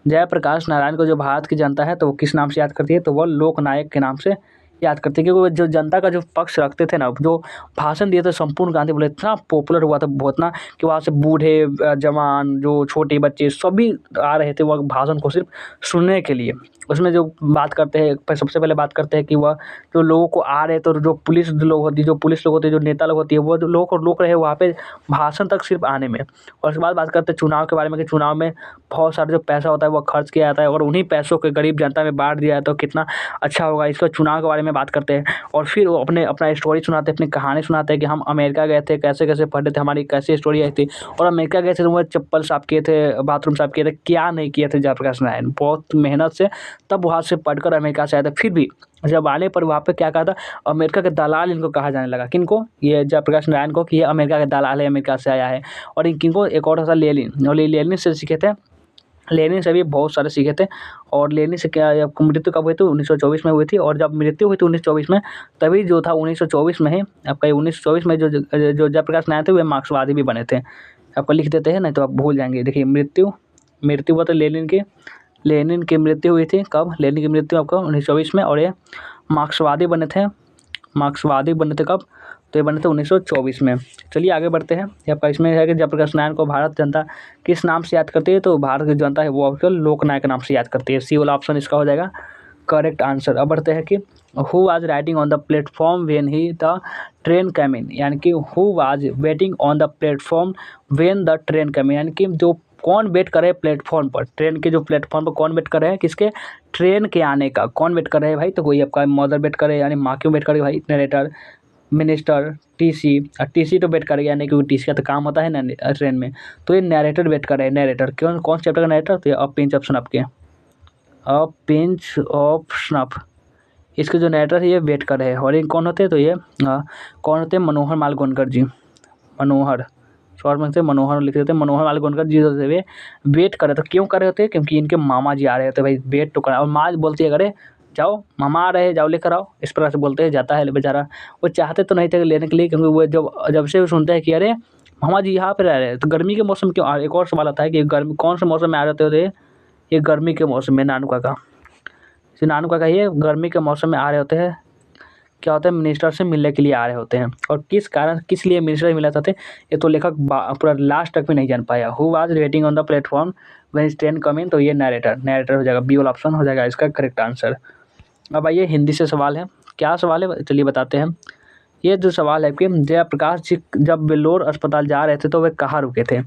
जयप्रकाश नारायण को जो भारत की जनता है तो वो किस नाम से याद करती है, तो वो लोकनायक के नाम से याद करते हैं। क्योंकि वो जो जनता का जो पक्ष रखते थे ना, जो भाषण दिए थे संपूर्ण गांधी बोले, इतना पॉपुलर हुआ था बहुत ना, कि वहाँ से बूढ़े जवान जो छोटे बच्चे सभी आ रहे थे वह भाषण को सिर्फ सुनने के लिए। उसमें जो बात करते हैं, सबसे पहले बात करते हैं कि वह जो लोगों को आ रहे, तो जो पुलिस लोग होती है, जो पुलिस लोग होते हैं, जो नेता लोग होती है, वो जो लोगों को रोक रहे हैं वहाँ पे भाषण तक सिर्फ आने में। और उसके बाद बात करते हैं चुनाव के बारे में, कि चुनाव में बहुत सारा जो पैसा होता है वो खर्च किया जाता है, और उन्हीं पैसों के गरीब जनता में बांट दिया जाए तो कितना अच्छा होगा। इसका चुनाव के बारे में बात करते हैं और फिर वो अपना स्टोरी सुनाते हैं, अपनी कहानी सुनाते हैं कि हम अमेरिका गए थे, कैसे कैसे पढ़े थे, हमारी कैसी स्टोरी आई थी, और अमेरिका गए थे तो वो चप्पल साफ किए थे, बाथरूम साफ किए थे, क्या नहीं किए थे जयप्रकाश नारायण। बहुत मेहनत से तब वहाँ से पढ़कर अमेरिका से आए थे। फिर भी जब आने पर वहाँ पे क्या कहा था, अमेरिका के दलाल इनको कहा जाने लगा। किनको? ये जयप्रकाश नारायण को, कि ये अमेरिका के दलाल है, अमेरिका से आया है। और किनको? एक और था लेनिन, और लेनिन से सीखे थे, लेनिन से भी बहुत सारे सीखे थे। और लेनिन से क्या मृत्यु कब हुई थी? 1924 में हुई थी। और जब मृत्यु हुई थी 1924 में, तभी जो था 1924 में ही आपका 1924 में जो जयप्रकाश नारायण थे वे मार्क्सवादी भी बने थे। आपको लिख देते हैं, नहीं तो आप भूल जाएंगे। देखिए मृत्यु हुआ था लेनिन की मृत्यु हुई थी कब? लेनिन की मृत्यु आपको 1924 में। और ये मार्क्सवादी बने थे कब? तो ये बने थे 1924 में। चलिए आगे बढ़ते हैं। ये आपका इसमें है कि जयप्रकाश नारायण को भारत जनता किस नाम से याद करती है? तो भारत की जनता है वो आपको लोकनायक के नाम से याद करती है। सी वाला ऑप्शन इसका हो जाएगा करेक्ट आंसर। अब बढ़ते हैं कि who was writing on the platform when he the train come in, यानी कि who was waiting on the platform when the train come in, यानी कि जो कौन वेट कर रहे हैं प्लेटफॉर्म पर, ट्रेन के जो प्लेटफॉर्म पर कौन वेट कर रहे हैं, किसके? ट्रेन के आने का कौन वेट कर रहे हैं भाई? तो कोई आपका मदर वेट करे, यानी माँ क्यों वेट करे भाई? Narrator, minister, TC. टीसी तो वेट करेगा, यानी क्योंकि टीसी का तो काम होता है ना ट्रेन में। तो ये नरेटर वेट कर रहे हैं। नरेटर कौन चैप्टर का नरेटर? तो ये अ पिंच ऑफ स्नफ के, अ पिंच ऑफ स्नफ, इसके जो नरेटर है ये वेट कर रहे हैं। और ये कौन होते हैं? तो ये कौन होते हैं? मनोहर माल गोनकर जी। शॉर्ट में से मनोहर लिख देते हैं। मनोहर माल गोनकर जी होते हुए वेट कर रहे थे। क्यों कर रहे होते? क्योंकि इनके मामा जी आ रहे होते भाई, वेट तो करा। और माँ बोलती है अरे जाओ मामा आ रहे हैं, जाओ लेकर आओ, इस प्रकार से बोलते हैं। जाता है बेचारा, वो चाहते तो नहीं थे लेने के लिए, क्योंकि वो जब से वो सुनते हैं कि अरे मामा जी यहाँ पे रह रहे हैं, तो गर्मी के मौसम क्यों आ रहे? एक और सवाल आता है कि गर्मी कौन से मौसम में आ रहे होते? ये गर्मी के मौसम में नानू काका ये गर्मी के मौसम में आ रहे होते हैं। क्या होता है? मिनिस्टर से मिलने के लिए आ रहे होते हैं। और किस कारण, किस लिए मिनिस्टर से मिला चाहते हैं, ये तो लेखक पूरा लास्ट तक भी नहीं जान पाया। Who was waiting on the platform when train come in, तो ये नरेटर हो जाएगा। बी वाला ऑप्शन हो जाएगा इसका करेक्ट आंसर। अब आइए हिंदी से सवाल है। क्या सवाल है चलिए बताते हैं। ये जो सवाल है कि जयप्रकाश जी जब वेल्लोर अस्पताल जा रहे थे तो वे कहाँ रुके थे?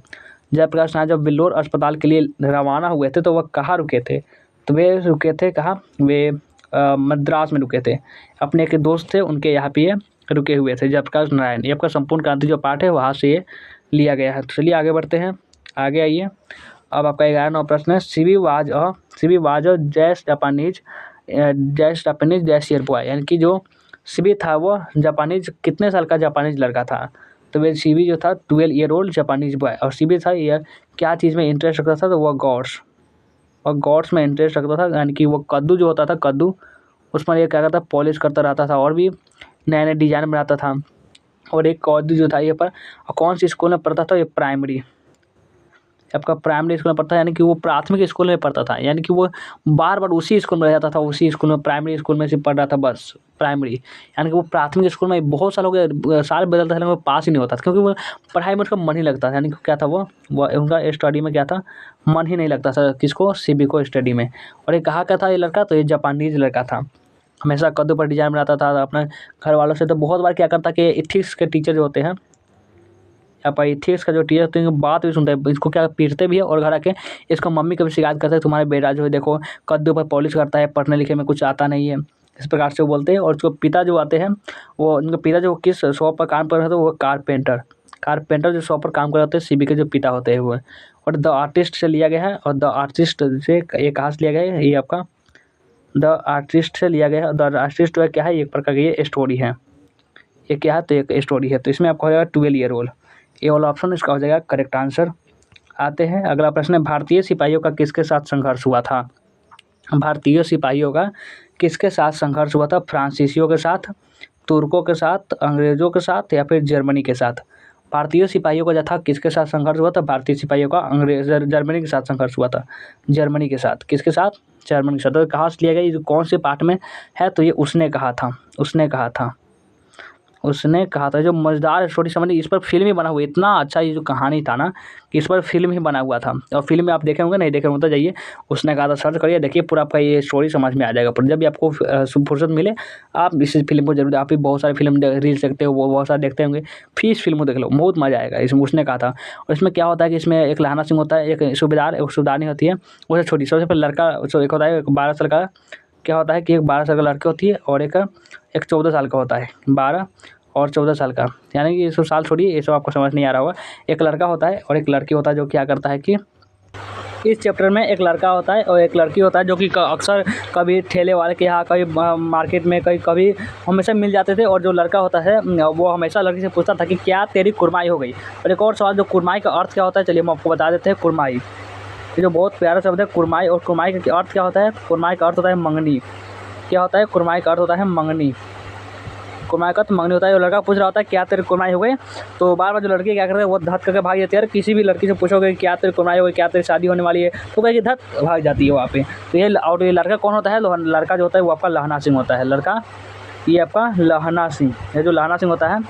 जयप्रकाश नारायण जब वेल्लोर अस्पताल के लिए रवाना हुए थे तो वह कहाँ रुके थे? तो वे रुके थे कहाँ? वे मद्रास में रुके थे। अपने एक दोस्त थे उनके यहाँ पे ये रुके हुए थे जयप्रकाश नारायण। ये आपका संपूर्ण क्रांति जो पार्ट है वहाँ से ये लिया गया है। तो चलिए आगे बढ़ते हैं। आगे आइए। अब आपका 11वां प्रश्न है। Sibi was a Japanese jazzier boy, यानी कि जो सीबी था वो जापानीज कितने साल का जापानीज लड़का था? तो वे सीबी जो था 12 ईयर ओल्ड जापानीज बॉय। और सीबी था ये क्या चीज़ में इंटरेस्ट रखता था? तो वह गॉड्स में इंटरेस्ट रखता था, यानी कि वो कद्दू जो होता था, कद्दू उसमें ये क्या करता था? पॉलिश करता रहता था और भी नए नए डिजाइन बनाता था। और एक कद्दू जो था ये पर कौन सी स्कूल में पढ़ता था? ये प्राइमरी, आपका प्राइमरी स्कूल में पढ़ता है, यानी कि वो प्राथमिक स्कूल में पढ़ता था, यानी कि वो बार बार उसी स्कूल में रह जाता था, उसी स्कूल में प्राइमरी स्कूल में से पढ़ रहा था बस प्राइमरी। यानी कि वो प्राथमिक स्कूल में बहुत साल हो गए, साल बदलता था लेकिन वो पास ही नहीं होता था, क्योंकि वो पढ़ाई में उसका मन ही लगता था। यानी कि क्या था वो उनका स्टडी में क्या था? मन ही नहीं लगता था। किसको? सीबी को स्टडी में। और ये कहाँ का था ये लड़का? तो ये जापानीज लड़का था। हमेशा कद्दू पर डिजाइन बनाता था अपने घर वालों से। तो बहुत बार क्या करता कि इथिक्स के टीचर जो होते हैं, आप इथिक्स का जो टीचर होते हैं बात भी सुनते हैं, इसको क्या पीटते भी है और घर आके इसको मम्मी को भी शिकायत करते हैं, तुम्हारे बेटा जो है देखो कद्दू पर पॉलिश करता है, पढ़ने लिखने में कुछ आता नहीं है, इस प्रकार से वो बोलते हैं। और जो पिता जो आते हैं वो उनके पिता जो किस शॉप पर काम कर रहे थे वो कारपेंटर जो शॉप पर काम कर रहे होते हैं, सीबी के जो पिता होते हैं वो। और द आर्टिस्ट से लिया गया है। और द आर्टिस्ट से ये कहाँ से लिया गया है? ये आपका द आर्टिस्ट से लिया गया है। द आर्टिस्ट जो है क्या है? एक प्रकार की ये स्टोरी है। ये क्या है? तो एक स्टोरी है। तो इसमें आपका हो जाएगा 12 ईयर ओल्ड। ये वाला ऑप्शन इसका हो जाएगा करेक्ट आंसर। आते हैं अगला प्रश्न है। भारतीय सिपाहियों का किसके साथ संघर्ष हुआ था? भारतीय सिपाहियों का किसके साथ संघर्ष हुआ था? फ्रांसीसियों के साथ, तुर्कों के साथ, अंग्रेज़ों के साथ या फिर जर्मनी के साथ? भारतीय सिपाहियों का जो था किसके साथ संघर्ष हुआ था? भारतीय सिपाहियों का जर्मनी के साथ संघर्ष हुआ था। जर्मनी के साथ, किसके साथ? जर्मनी के साथ। तो कहाँ से लिया गया? ये कौन से पार्ट में है? तो ये उसने कहा था जो मज़ेदार स्टोरी समझ। इस पर फिल्म ही बना हुआ है। इतना अच्छा ये जो कहानी था ना कि इस पर फिल्म ही बना हुआ था। और फिल्म में आप देखे होंगे, नहीं देखे होंगे तो जाइए उसने कहा था सर्च करिए, देखिए पूरा आपका ये स्टोरी समझ में आ जाएगा। पर जब भी आपको फुर्सत मिले आप इस फिल्म को जरूर, आप भी बहुत सारी फिल्म रील्स देखते हो, वो बहुत सारे देखते होंगे, फिर इस फिल्म को देख लो, बहुत मज़ा आएगा। इसमें उसने कहा था। और इसमें क्या होता है कि इसमें एक लहाना सिंह होता है, एक सूबेदारनी होती है, वो छोटी सबसे पहले लड़का एक होता है, एक 12 साल का, क्या होता है कि एक 12 साल का लड़की होती है और एक एक 14 साल का होता है, 12 और 14 साल का, यानी कि ये सब साल छोड़िए, ये सब आपको समझ नहीं आ रहा होगा। एक लड़का होता है और एक लड़की होता है, जो क्या करता है कि इस चैप्टर में एक लड़का होता है और एक लड़की होता है, जो कि अक्सर कभी ठेले वाले के यहाँ, कभी मार्केट में, कभी हमेशा मिल जाते थे। और जो लड़का होता है वो हमेशा लड़की से पूछता था कि क्या तेरी कुरमाई हो गई। और एक और सवाल, जो कुरमाई का अर्थ क्या होता है, चलिए हम आपको बता देते हैं। कुरमाई, ये जो बहुत प्यारा शब्द है कुरमाई, और कुरमाई का अर्थ क्या होता है? कुरमाई का अर्थ होता है मंगनी। क्या होता है? कुरमाई का अर्थ होता है मंगनी। कुरमाई का तो मंगनी होता है। जो लड़का पूछ रहा होता है क्या तेरे कुरमाई हो गई, तो बार बार जो लड़की क्या करते हैं वो धत करके भाग जाती है। यार किसी भी लड़की से पूछोगे क्या तेरे कुरमाई हो गई, क्या तेरी शादी होने वाली है, तो कहेगी धत, भाग जाती है वहाँ पे। तो ये, और ये लड़का कौन होता है? लड़का जो होता है वो आपका लहना सिंह होता है। लड़का ये आपका लहना सिंह, ये जो लहना सिंह होता है,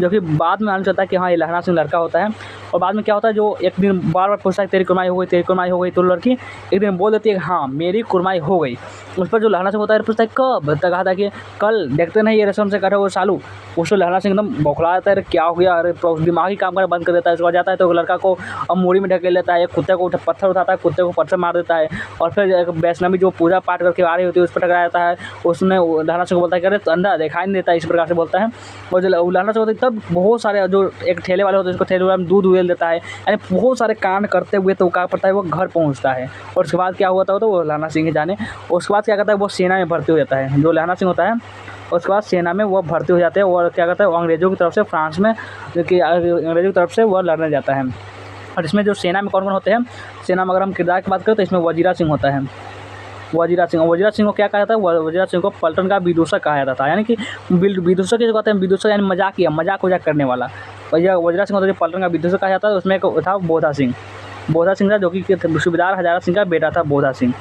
जो कि बाद में मालूम चलता है कि हाँ ये लहना सिंह लड़का होता है। और बाद में क्या होता है, जो एक दिन बार बार पूछता है तेरी कुरमाई हो गई, तेरी कुरमाई हो गई, तो लड़की एक दिन बोल देती है हाँ मेरी कुरमाई हो गई। उस पर जो लहना सिंह होता है पूछता है कब, तक कहा था कि कल, देखते नहीं ये रस्म से कर रहे वो सालू। उसको लहना सिंह एकदम बौखला जाता है, क्या हो गया, अरे दिमाग ही काम करना बंद कर देता है। उसके बाद जाता है तो लड़का को अब मूड़ी में ढकेल लेता है, एक कुत्ते को पत्थर उठाता है, कुत्ते को पत्थर मार देता है। और फिर एक वैष्णवी जो पूजा पाठ करके आ रही होती है उस पर टकरा जाता है। उसने लहना सिंह को बोलता है कि अरे अंधा दिखाई नहीं देता, इस प्रकार से बोलता है। और जो लहना सिंह होता है तब बहुत सारे, जो एक ठेले वाले होते हैं उसको ठेले वाले में दूध उगेल देता है, यानी बहुत सारे कांड करते हुए तो क्या पड़ता है वो घर पहुंचता है। और उसके बाद क्या हुआ था तो वो लहना सिंह ही जाने। उसके बाद क्या करता है वो सेना में भर्ती हो जाता है, जो लहना सिंह होता है। उसके बाद सेना में वो भर्ती हो जाते हैं और क्या करता है वो अंग्रेज़ों की तरफ से फ्रांस में, कि अंग्रेज़ों की तरफ से वो लड़ने जाता है। और इसमें जो सेना में कौन कौन होते हैं, सेना में अगर हम किरदार की बात करें तो इसमें वजीरा सिंह होता है। वजीरा सिंह को क्या कहा जाता है? वजीरा सिंह को पलटन का विदूषक कहा जाता है, यानी कि विदूषक किसको कहते हैं? विदूषक यानी मजाक करने वाला। वजीरा सिंह होता है जो पलटन का विदूषक कहा जाता है। उसमें एक था बोधा सिंह था, जो कि सूबेदार हजारा सिंह का बेटा था, बोधा सिंह।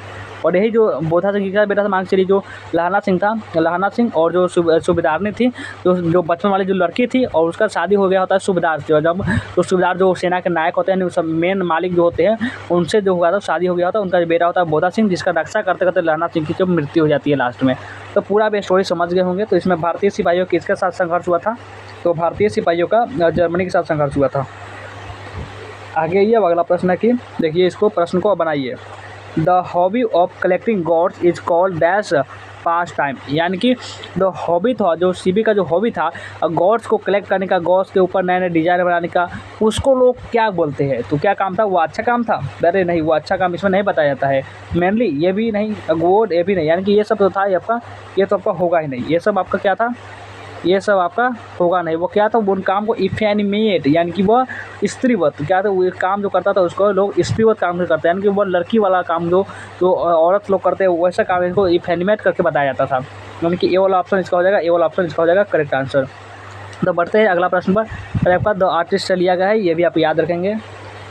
और यही जो बोधा सिंह का बेटा था, मान के चलिए जो लहना सिंह था, लहना सिंह और जो सूबेदारनी थी, जो बचपन वाली जो लड़की थी, और उसका शादी हो गया होता है सूबेदार से। जब तो सूबेदार जो सेना के नायक होते हैं, यानी सब मेन मालिक जो होते हैं, उनसे जो हुआ था शादी हो गया होता है। उनका बेटा होता है बोधा सिंह, जिसका रक्षा करते करते लहना सिंह की जो मृत्यु हो जाती है लास्ट में। तो पूरा आप स्टोरी समझ गए होंगे। तो इसमें भारतीय सिपाहियों किसके साथ संघर्ष हुआ था? तो भारतीय सिपाहियों का जर्मनी के साथ संघर्ष हुआ था। आगे ये अगला प्रश्न है कि देखिए, इसको प्रश्न को बनाइए। The hobby of collecting God's is called dash pass time, यानी कि द हॉबी था, जो सीबी का जो हॉबी था गॉड्स को कलेक्ट करने का, गॉड्स के ऊपर नए नए डिजाइन बनाने का, उसको लोग क्या बोलते हैं? तो क्या काम था वो? अच्छा काम था? अरे नहीं, वो अच्छा काम इसमें नहीं बताया जाता है। मेनली ये भी नहीं, गोड ये भी नहीं, यानी कि ये सब तो था ये आपका, ये तो आपका होगा ही नहीं। ये सब आपका क्या था? ये सब आपका होगा नहीं। वो क्या था? उन काम को इफेनिमेट, यानी कि वह स्त्रीवत, क्या था वो काम जो करता था उसको लोग स्त्रीवत काम से करते हैं, यानी कि वह लड़की वाला काम जो औरत लोग करते हैं वैसा काम इसको इफेनिमेट करके बताया जाता था। यानी कि ए वाला ऑप्शन इसका हो जाएगा, ए वाला ऑप्शन इसका हो जाएगा करेक्ट आंसर। तो बढ़ते हैं अगला प्रश्न पर। और आपका द आर्टिस्ट लिया गया है, ये भी आप याद रखेंगे।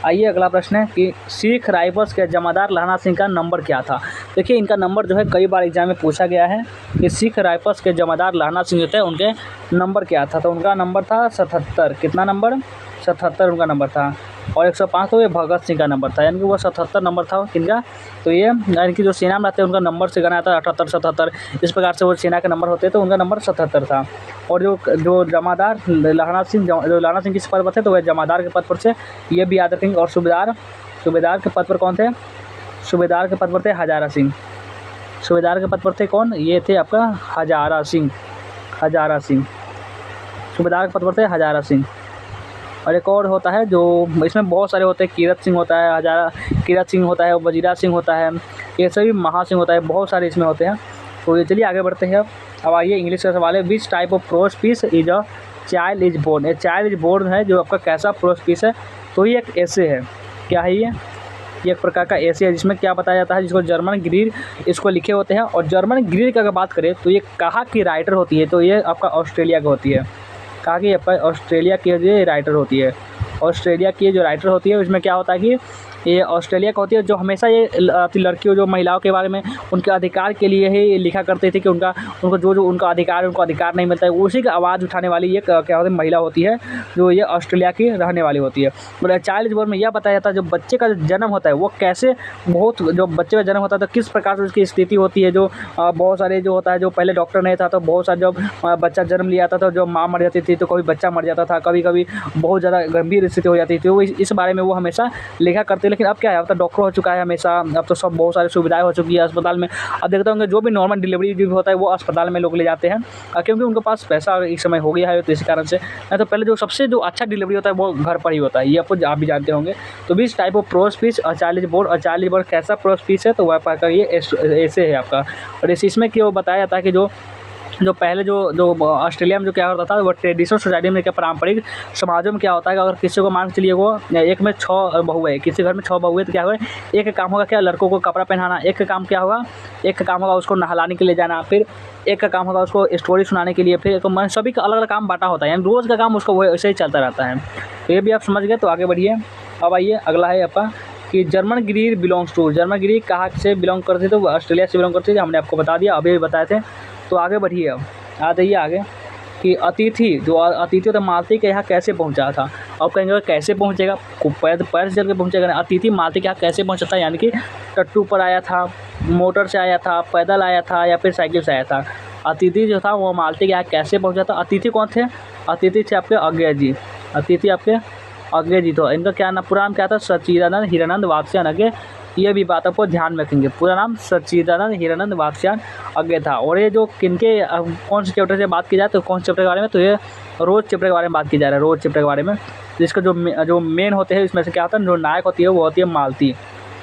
आइए अगला प्रश्न है कि सिख राइफल्स के जमादार लहना सिंह का नंबर क्या था? देखिए, इनका नंबर जो है कई बार एग्जाम में पूछा गया है कि सिख राइफल्स के जमादार लहना सिंह होते हैं, उनके नंबर क्या था? तो उनका नंबर था 77। कितना नंबर? 77 उनका नंबर था। और 105 तो ये भगत सिंह का नंबर था, यानी कि वो 77 नंबर था किनका? तो ये यानी कि जो सेना में रहते हैं उनका नंबर से गना था 78, 77, इस प्रकार से वो सेना के नंबर होते हैं, तो उनका नंबर 77 था। और जो जमादार लहना सिंह, जो लहना सिंह किस पद पर थे? तो वह जमादार के पद पर से, ये भी याद रखेंगे। और सूबेदार के पद पर कौन थे? सूबेदार के पद पर थे हजारा सिंह। सूबेदार के पद पर थे कौन? ये थे आपका हजारा सिंह। सूबेदार के पद पर थे हजारा सिंह। और एक और होता है जो इसमें बहुत सारे होते हैं, कीरत सिंह होता है, कीरत सिंह होता है, वजीरा सिंह होता है, ये सभी महासिंह होता है, बहुत सारे इसमें होते हैं। तो ये चलिए आगे बढ़ते हैं। अब आइए इंग्लिश का सवाल है। Which type of prose piece is a child is born? ये चाइल्ड इज बोर्न है जो आपका कैसा प्रोज पीस है? तो ये एक ऐसे है। क्या है ये? एक प्रकार का ऐसे है जिसमें क्या बताया जाता है, जिसको जर्मन ग्रीर इसको लिखे होते हैं। और जर्मन ग्रीर की अगर बात करें तो ये कहाँ की राइटर होती है? तो ये आपका ऑस्ट्रेलिया की होती है। कहा कि आपका ऑस्ट्रेलिया की जो राइटर होती है, ऑस्ट्रेलिया की जो राइटर होती है उसमें क्या होता है कि ये ऑस्ट्रेलिया का होती है, जो हमेशा ये लड़कियों, जो महिलाओं के बारे में, उनके अधिकार के लिए ही लिखा करते थे कि उनको जो उनका अधिकार है, उनको अधिकार नहीं मिलता है, उसी का आवाज़ उठाने वाली ये क्या होती है? महिला होती है, जो ये ऑस्ट्रेलिया की रहने वाली होती है। मतलब चाइल्ड बोर्न में यह बताया जाता है जो बच्चे का जो जन्म होता है वो कैसे, जो बच्चे का जन्म होता है तो किस प्रकार से उसकी स्थिति होती है। जो बहुत सारे जो होता है, जो पहले डॉक्टर नहीं था तो बहुत सारे जब बच्चा जन्म लिया था तो जो माँ मर जाती थी, तो कभी बच्चा मर जाता था, कभी कभी बहुत ज़्यादा गंभीर स्थिति हो जाती थी। वो इस बारे में वो हमेशा लिखा करते लेकिन अब क्या है, अब तो डॉक्टर हो चुका है हमेशा, अब तो सब बहुत सारी सुविधाएं हो चुकी है अस्पताल में। अब देखते होंगे जो भी नॉर्मल डिलीवरी जो भी होता है वो अस्पताल में लोग ले जाते हैं, क्योंकि उनके पास पैसा इस समय हो गया है, तो इसी कारण से। नहीं तो पहले जो सबसे जो अच्छा डिलीवरी होता है वो घर पर ही होता है, ये आप भी जानते होंगे। तो 20 type of process fees, 40 board और 40 बोर्ड कैसा प्रोसेस फीस है, तो वह आपका ये ऐसे है आपका। और इसमें क्यों बताया जाता है कि जो पहले जो ऑस्ट्रेलिया में जो क्या होता था, वो ट्रेडिशनल सोसाइटी में क्या पारंपरिक समाजों में क्या होता है कि अगर किसी को मान के चलिए वो एक में 6 बहू है, किसी घर में 6 बहू है, तो क्या होगा, एक का काम होगा क्या, लड़कों को कपड़ा पहनाना, एक का काम क्या होगा, एक का काम होगा उसको नहलाने के लिए जाना, फिर एक का काम होगा उसको स्टोरी सुनाने के लिए, फिर एक सभी का अलग अलग काम बांटा होता है, यानी रोज़ का काम उसको वैसे ही चलता रहता है। तो ये भी आप समझ गए, तो आगे बढ़िए। अब आइए अगला है आपका कि German girl belongs to, German girl कहाँ से बिलोंग करते थे, तो ऑस्ट्रेलिया से बिलोंग करते थे, हमने आपको बता दिया, अभी भी बताए थे। तो आगे बढ़िए, अब आ जाइए आगे कि अतिथि होता मालती के यहाँ कैसे पहुँचा था। अब कहेंगे कैसे पहुँचेगा, पैर से चल के पहुँचेगा, अतिथि मालती के यहाँ कैसे पहुँचा था, यानी कि टट्टू पर आया था, मोटर से आया था, पैदल आया था, या फिर साइकिल से आया था। अतिथि जो था वो मालती के यहाँ कैसे पहुँचा था। अतिथि कौन थे, अतिथि थे आपके अज्ञे जी, अतिथि आपके अज्ञे जी। तो इनका क्या नाम, पूरा नाम क्या था, सच्चिदानंद हीरानंद वात्स्यायन अज्ञे। ये भी बात आपको ध्यान में रखेंगे, पूरा नाम सच्चिदानंद हीरानंद वात्स्यायन अज्ञे था। और ये जो किनके कौन से चैप्टर से बात की जाए, तो कौन से चैप्टर के बारे में, तो ये रोज चैप्टर के बारे में बात की जा रहा है, रोज चैप्टर के बारे में। जिसका जो मेन होते हैं इसमें से क्या होता है, जो नायक होती है वो होती है मालती,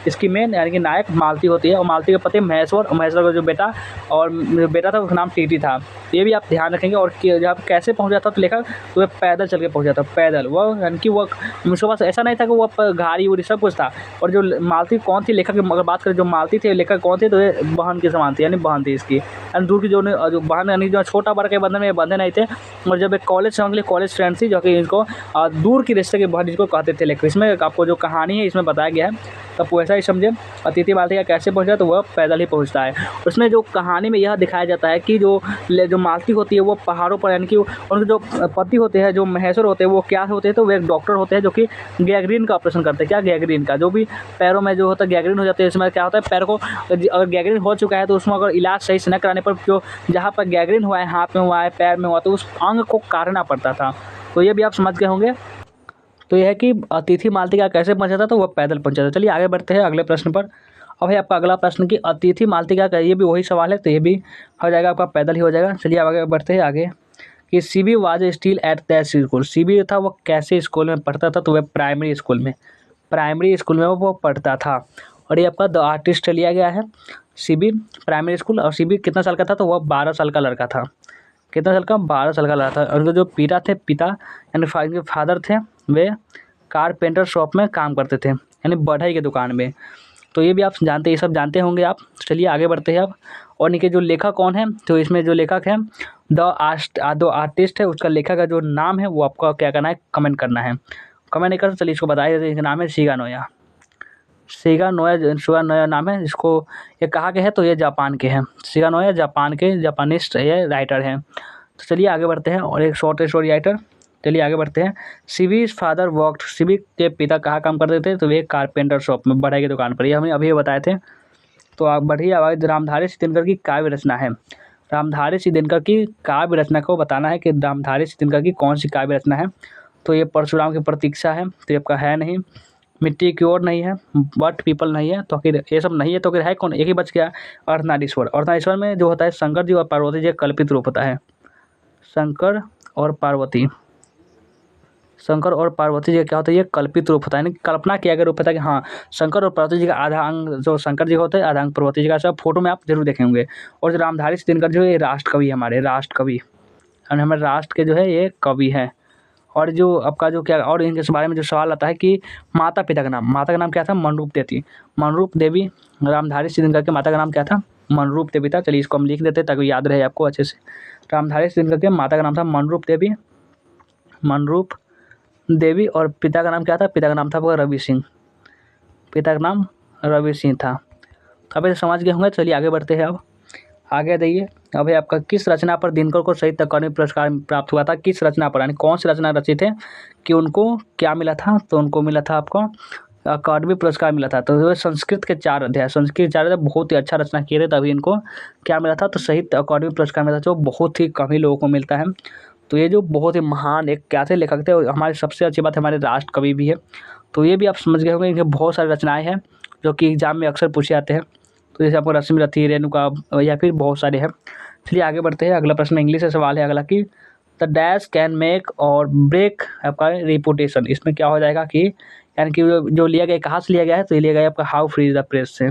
इसकी मेन यानी कि नायक मालती होती है। और मालती के पति महेश्वर, महेश्वर का जो बेटा और बेटा था उसका नाम टीटी था। ये भी आप ध्यान रखेंगे। और जब कैसे पहुंचा था तो लेखक, तो वह पैदल चल के पहुंचा था, पैदल। वो यानी कि वो उसके पास ऐसा नहीं था कि वो गाड़ी उड़ी सब कुछ था। और जो मालती कौन थी, लेखक की अगर बात करें, जो मालती थे लेखक कौन थे, तो ये बहन के समान थी, यानी बहन थी इसकी, यानी दूर की जो बहन, यानी जो छोटा बड़ा के बंधन में बंधे नहीं थे। और जब एक कॉलेज समझ ली कॉलेज फ्रेंड थी, जो कि इनको दूर की रिश्ते की बहन जिसको कहते थे लेखक। इसमें आपको जो कहानी है इसमें बताया गया है, तब वैसा ही समझे। अतिथि मालती का कैसे पहुंचा, तो वह पैदल ही पहुंचता है। उसमें जो कहानी में यह दिखाया जाता है कि जो मालती होती है वो पहाड़ों पर, यानी कि उनके जो पति होते हैं, जो महेश्वर होते हैं, वो क्या होते हैं, तो वो एक डॉक्टर होते हैं जो कि गैंग्रीन का ऑपरेशन करते हैं। क्या, गैंग्रीन का, जो भी पैरों में जो होता है गैंग्रीन हो जाते हैं। इसमें क्या होता है, पैर को अगर गैंग्रीन हो चुका है तो उसमें अगर इलाज सही से न कराने पर, जो जहाँ पर गैंग्रीन हुआ है, हाथ में हुआ है, पैर में हुआ, तो उस अंग को काटना पड़ता था। तो ये भी आप समझ गए होंगे। तो यह है कि अतिथि मालती का कैसे पहुंचा था, तो वह पैदल पहुंचा था। चलिए आगे बढ़ते हैं अगले प्रश्न पर। अब है आपका अगला प्रश्न कि अतिथि मालती का, ये भी वही सवाल है, तो ये भी हो जाएगा आपका, पैदल ही हो जाएगा। चलिए आगे बढ़ते हैं आगे कि CB was still at that school. CB था वो कैसे स्कूल में पढ़ता था, तो वह प्राइमरी स्कूल में वो पढ़ता था। और ये आपका द आर्टिस्ट लिया गया है, सीबी प्राइमरी स्कूल। और सीबी कितना साल का था, तो वह 12 साल का लड़का था। कितना साल का, 12 साल का लड़का था। उनके जो पिता यानी फादर थे, वे कारपेंटर शॉप में काम करते थे, यानी बढ़ई की दुकान में। तो ये भी आप जानते, ये सब जानते होंगे आप। चलिए आगे बढ़ते हैं अब। और इनके जो लेखक कौन है, तो इसमें जो लेखक है द आर्टिस्ट है, उसका लेखक का जो नाम है वो आपको क्या करना है, कमेंट करना है। कमेंट नहीं कर, चलिए इसको बताइए, इनका नाम है शिगा नोया नाम है। इसको ये कहाँ के हैं, तो ये जापान के हैं। शिगा नोया जापान के, जापानिस्ट ये राइटर हैं। तो चलिए आगे बढ़ते हैं। और एक शॉर्ट स्टोरी राइटर। चलिए आगे बढ़ते हैं। सीबीज फादर वर्कड, सीबी के पिता कहाँ काम करते थे, तो वे कारपेंटर शॉप में, बढ़ई की दुकान पर। ये हमने अभी बताए थे। तो आप बढ़िए। आवाज़ रामधारी सिंह दिनकर की काव्य रचना है। रामधारी सिंह दिनकर की काव्य रचना को बताना है कि रामधारी सिंह दिनकर की कौन सी काव्य रचना है। तो ये परशुराम की प्रतीक्षा है, तो ये आपका है नहीं। मिट्टी की ओर नहीं है, बट पीपल नहीं है, तो फिर ये सब नहीं है, तो फिर है कौन, एक ही बच गया, अर्धनारीश्वर। अर्धनारीश्वर में जो होता है शंकर जी और पार्वती जी कल्पित रूप होता है। शंकर और पार्वती जी का क्या होता है, ये कल्पित रूप होता है, यानी कल्पना किया गया रूप होता है कि हाँ शंकर और पार्वती जी का आधा अंग जो शंकर जी का होता है, आधा अंग पार्वती जी का। सब फोटो में आप जरूर देखे होंगे। और जो रामधारी सिंह दिनकर जो ये राष्ट्र कवि है, हमारे राष्ट्र कवि, हमारे राष्ट्र के जो है ये कवि हैं। और जो आपका जो क्या, और इनके बारे में जो सवाल आता है कि माता का नाम क्या था, मनरूप देवी। रामधारी सिंह दिनकर के माता का नाम क्या था, मनरूप देवी था। चलिए इसको हम लिख देते हैं ताकि याद रहे आपको अच्छे से। रामधारी सिंह दिनकर के माता का नाम था मनरूप देवी। और पिता का नाम क्या था, पिता का नाम था आपका रवि सिंह था। अब ये समझ गए होंगे। चलिए आगे बढ़ते हैं। अब आगे देखिए। अब है आपका किस रचना पर दिनकर को साहित्य अकादमी पुरस्कार प्राप्त हुआ था, किस रचना पर, यानी कौन सी रचना रचित है कि उनको क्या मिला था, तो उनको मिला था आपको अकादमी पुरस्कार मिला था। तो संस्कृत के 4 अध्याय बहुत ही अच्छा रचना किए थे, तभी इनको क्या मिला था, तो साहित्य अकादमी पुरस्कार मिला था, जो बहुत ही कम ही लोगों को मिलता है। तो ये जो बहुत ही महान एक क्या थे, लेखक थे। हमारे सबसे अच्छी बात हमारे राष्ट्र कवि भी है। तो ये भी आप समझ गए होंगे, इनके बहुत सारी रचनाएँ हैं जो कि एग्जाम में अक्सर पूछे जाते हैं। तो जैसे आपको रश्मि रथी, रेणुका या फिर बहुत सारे हैं। चलिए आगे बढ़ते हैं। अगला प्रश्न इंग्लिश से सवाल है अगला कि द डैश कैन मेक और ब्रेक आपका रेपुटेशन। इसमें क्या हो जाएगा कि यानी कि जो लिया गया कहाँ से लिया गया है, तो ये लिया गया है आपका how free is the press से।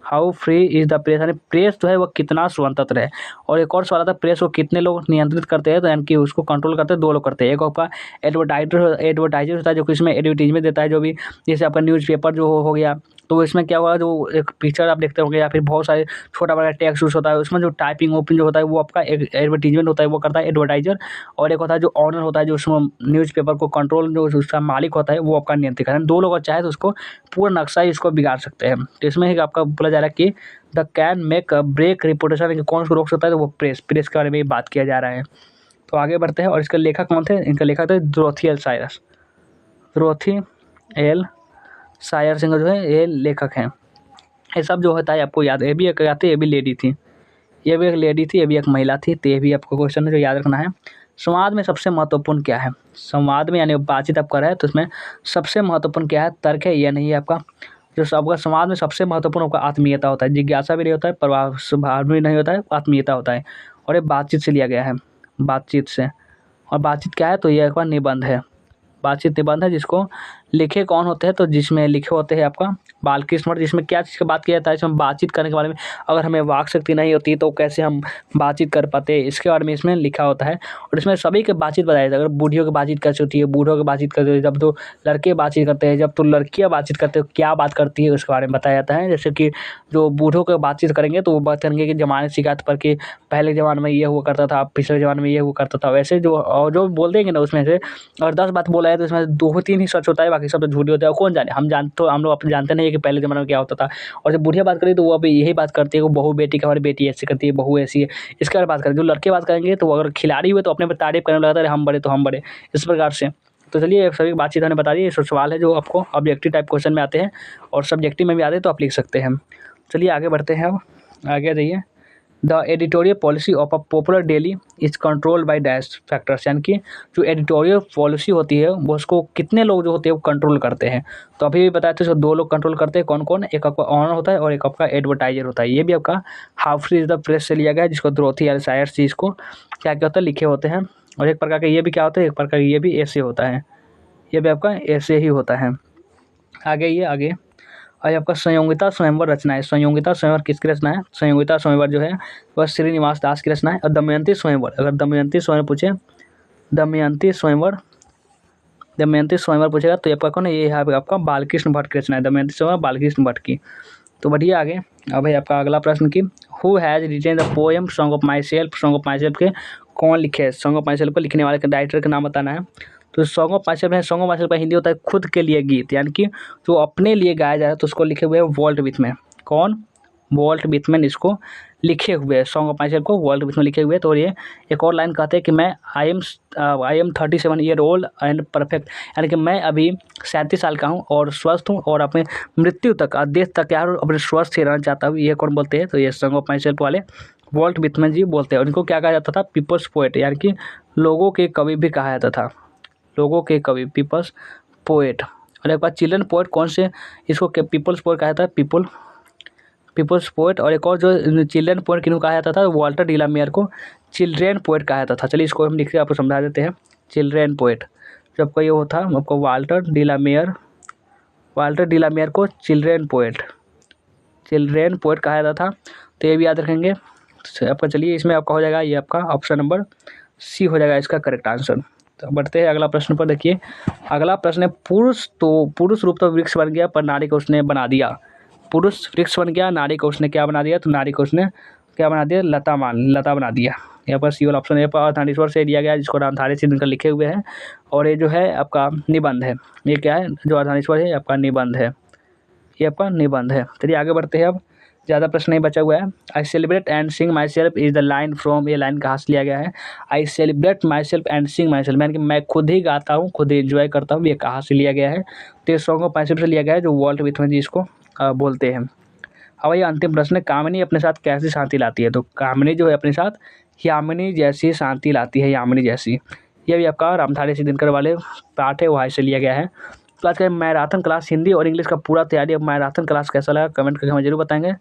How free is the press यानी प्रेस जो है वो कितना स्वतंत्र है। और एक और सवाल आता है प्रेस को कितने लोग नियंत्रित करते हैं, तो यानी कि उसको कंट्रोल करते हैं 2 लोग करते हैं। एक आपका एडवर्टाइजर होता है जो कि इसमें एडवर्टीजमेंट देता है, जो भी जैसे आपका न्यूज़पेपर जो हो गया, तो इसमें क्या हुआ, जो एक पिक्चर आप देखते होंगे या फिर बहुत सारे छोटा बड़ा टेक्स्ट यूज होता है, उसमें जो टाइपिंग ओपिंग जो होता है वो आपका एडवर्टीजमेंट होता है, वो करता है एडवर्टाइजर। और एक होता है जो ऑनर होता है, जो उसमें न्यूज़पेपर को कंट्रोल, जो उसका मालिक होता है वो आपका नियंत्रित करता है। 2 लोग अगर चाहे तो उसको पूरा नक्शा ही इसको बिगाड़ सकते हैं। तो इसमें ही आपका बोला जा रहा है कि they can make a break reputation, कौन उसको रोक सकता है, तो वो प्रेस के बारे में बात किया जा रहा है। तो आगे बढ़ते हैं। और इसके लेखक कौन थे, इनका लेखक थे Dorothy L Sayers. Dorothy L Sayer सिंह जो है ये लेखक हैं। ये सब जो होता है आपको याद, ये भी एक आती, ये भी लेडी थी, ये भी एक लेडी थी, ये भी एक महिला थी। तो ये भी आपको क्वेश्चन है जो याद रखना है। संवाद में सबसे महत्वपूर्ण क्या है, संवाद में यानी बातचीत आप कर रहे हैं तो इसमें सबसे महत्वपूर्ण क्या है, तर्क है या नहीं है आपका। जो आपका समाज में सबसे महत्वपूर्ण आपका आत्मीयता होता है, जिज्ञासा भी नहीं होता है, प्रभाव भी नहीं होता है, आत्मीयता होता है। और ये बातचीत से लिया गया है, बातचीत से। और बातचीत क्या है, तो ये आपका निबंध है। बातचीत निबंध है जिसको लिखे कौन होते हैं, तो जिसमें लिखे होते हैं आपका बालकृष्ण भट्ट। जिसमें क्या चीज़ की बात किया जाता है, इसमें बातचीत करने के बारे में, अगर हमें वाक शक्ति नहीं होती तो कैसे हम बातचीत कर पाते, इसके बारे में इसमें लिखा होता है। और इसमें सभी की बातचीत बताया जाता है। अगर बूढ़ियों की बातचीत कैसे होती है, बूढ़ों की बातचीत करते हैं, जब तो लड़के बातचीत करते हैं, जब तो लड़कियाँ बातचीत करते हो क्या बात करती है उसके बारे में बताया जाता है। जैसे कि जो बूढ़ों की बातचीत करेंगे तो वो बात करेंगे कि ज़माने शिकायत पर कि पहले ज़माने में ये हुआ करता था, पिछले ज़माने में ये हुआ करता था, वैसे जो और जो बोल देंगे ना उसमें से, और 10 बात बोला है तो इसमें 2-3 ही सच होता है, बाकी सब तो झूठे होते हैं। कौन जाने, हम लोग आप जानते नहीं है कि पहले ज़माने में क्या होता था। और जब बुढ़िया बात करें तो वो अभी यही बात करती है कि बहू बेटी का, हमारी बेटी ऐसे करती है, बहू ऐसी है, इसके बारे में बात करें। जो लड़के बात करेंगे तो वो अगर खिलाड़ी हुए तो अपने पर तारीफ करने लगता है, हम बड़े तो हम बड़े, इस प्रकार से। तो चलिए सभी बातचीत हमने बता दी। ये सवाल है जो आपको ऑब्जेक्टिव टाइप क्वेश्चन में आते हैं और सब्जेक्टिव में भी आते हैं, तो आप लिख सकते हैं। चलिए आगे बढ़ते हैं। अब आगे जाइए। The editorial policy of a popular daily is controlled by dash factors, यानी कि जो एडिटोरियल पॉलिसी होती है वो उसको कितने लोग जो होते हैं वो कंट्रोल करते हैं। तो अभी भी बताया था, इसको 2 लोग कंट्रोल करते हैं, कौन कौन, एक आपका ऑनर होता है और एक आपका एडवर्टाइजर होता है। ये भी आपका how free is the press से लिया गया है, जिसको डोरोथी एल सायर्स चीज़ को क्या क्या होता है लिखे होते हैं। और एक प्रकार का ये भी क्या होता है, एक प्रकार का ये भी ऐसे होता है, ये भी आपका ऐसे ही होता है। आगे ये आगे और आपका संयोगिता स्वयंवर रचना है। संयोगिता स्वयंवर किसकी रचना है, संयोगिता स्वयंवर जो है वह श्रीनिवास दास की रचना है। और दमयंती स्वयंवर, अगर दमयंती स्वयंवर पूछे, दमयंती स्वयंवर पूछेगा तो आपका कौन है, ये है आपका बालकृष्ण भट्ट की रचना है। दमयंती स्वयंवर बालकृष्ण भट्ट की। तो बढ़िए आगे। अब भाई आपका अगला प्रश्न की who has retain the poem song of my self. Song of my self के कौन लिखे हैं, सॉन्ग ऑफ माई सेल्फ को लिखने वाले के राइटर का नाम बताना है। तो सॉन्ग ऑफ माई सेल्फ है, सॉन्ग ऑफ माई सेल्फ का हिंदी होता है खुद के लिए गीत, यानी कि जो अपने लिए गाया जा रहा है तो उसको लिखे हुए हैं वॉल्ट विथमैन। कौन, वॉल्ट विथमैन इसको लिखे हुए हैं, सॉन्ग ऑफ माई सेल्फ को वॉल्ट विथमैन लिखे हुए हैं। तो ये एक और लाइन कहते हैं कि मैं I am 37 year old and perfect, यानी कि मैं अभी 37 साल का हूँ और स्वस्थ हूँ और अपने मृत्यु तक, देश तक यार अपने स्वस्थ ही रहना चाहता हूँ। ये कौन बोलते हैं, तो ये सॉन्ग ऑफ माई सेल्फ वाले वॉल्ट विथमैन जी बोलते हैं। और इनको क्या कहा जाता था, पीपल्स पोएट, यानी कि लोगों के कवि भी कहा जाता था, लोगों के कवि, पीपल्स पोएट। और एक बार चिल्ड्रन पोएट कौन से, इसको पीपल्स पोएट कहा जाता है, पीपल्स पोएट। और एक और जो चिल्ड्रन पोएट किनको कहा जाता था, वॉल्टर डिलामेयर को चिल्ड्रेन पोएट कहा जाता था। चलिए इसको हम लिख के आपको समझा देते हैं। चिल्ड्रेन पोएट जो आपका ये होता है आपको वॉल्टर डिलामेयर को चिल्ड्रेन पोएट कहा जाता था। तो ये भी याद रखेंगे आपका। चलिए इसमें आपका हो जाएगा, ये आपका ऑप्शन नंबर सी हो जाएगा इसका करेक्ट आंसर। तो बढ़ते हैं अगला प्रश्न पर। देखिए अगला प्रश्न है पुरुष रूप तो वृक्ष बन गया पर नारी को उसने बना दिया। पुरुष वृक्ष बन गया, नारी को उसने क्या बना दिया, तो नारी को उसने क्या बना दिया, लता बना दिया। यहाँ पर सी वाला ऑप्शन है, अर्धनारीश्वर से दिया गया है, जिसको रामधारी सिंह दिनकर लिखे हुए हैं। और ये जो है आपका निबंध है, ये क्या है, जो अर्धनारीश्वर है आपका निबंध है, ये आपका निबंध है। चलिए आगे बढ़ते हैं। अब ज़्यादा प्रश्न नहीं बचा हुआ है। I celebrate and Singh my self is the line from, ये लाइन कहाँ से लिया गया है, I celebrate my self and Singh my self, यानी कि मैं खुद ही गाता हूँ, खुद ही एंजॉय करता हूँ, ये कहाँ से लिया गया है, तो ये सॉन्ग ऑफ माई सेल्फ से लिया गया है, जो वॉल्ट विथमैन जी इसको बोलते हैं। अब ये अंतिम प्रश्न, कामिनी अपने साथ कैसी शांति लाती है, तो कामिनी जो है अपने साथ यामिनी जैसी शांति लाती है, यामिनी जैसी। ये भी आपका रामधारी सिंह दिनकर वाले पाठ है, वहाँ से लिया गया है। तो आज का मैराथन क्लास हिंदी और इंग्लिश का पूरा तैयारी। अब मैराथन क्लास कैसा लगा कमेंट करके हमें जरूर बताएंगे।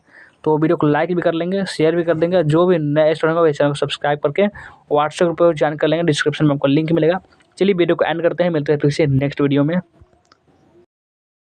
तो वीडियो को लाइक भी कर लेंगे, शेयर भी कर देंगे। जो भी नए स्टूडेंट होगा चैनल को सब्सक्राइब करके व्हाट्सएप ग्रुप पर ज्वाइन कर लेंगे, डिस्क्रिप्शन में आपको लिंक मिलेगा। चलिए वीडियो को एंड करते हैं, मिलते हैं फिर से नेक्स्ट वीडियो में।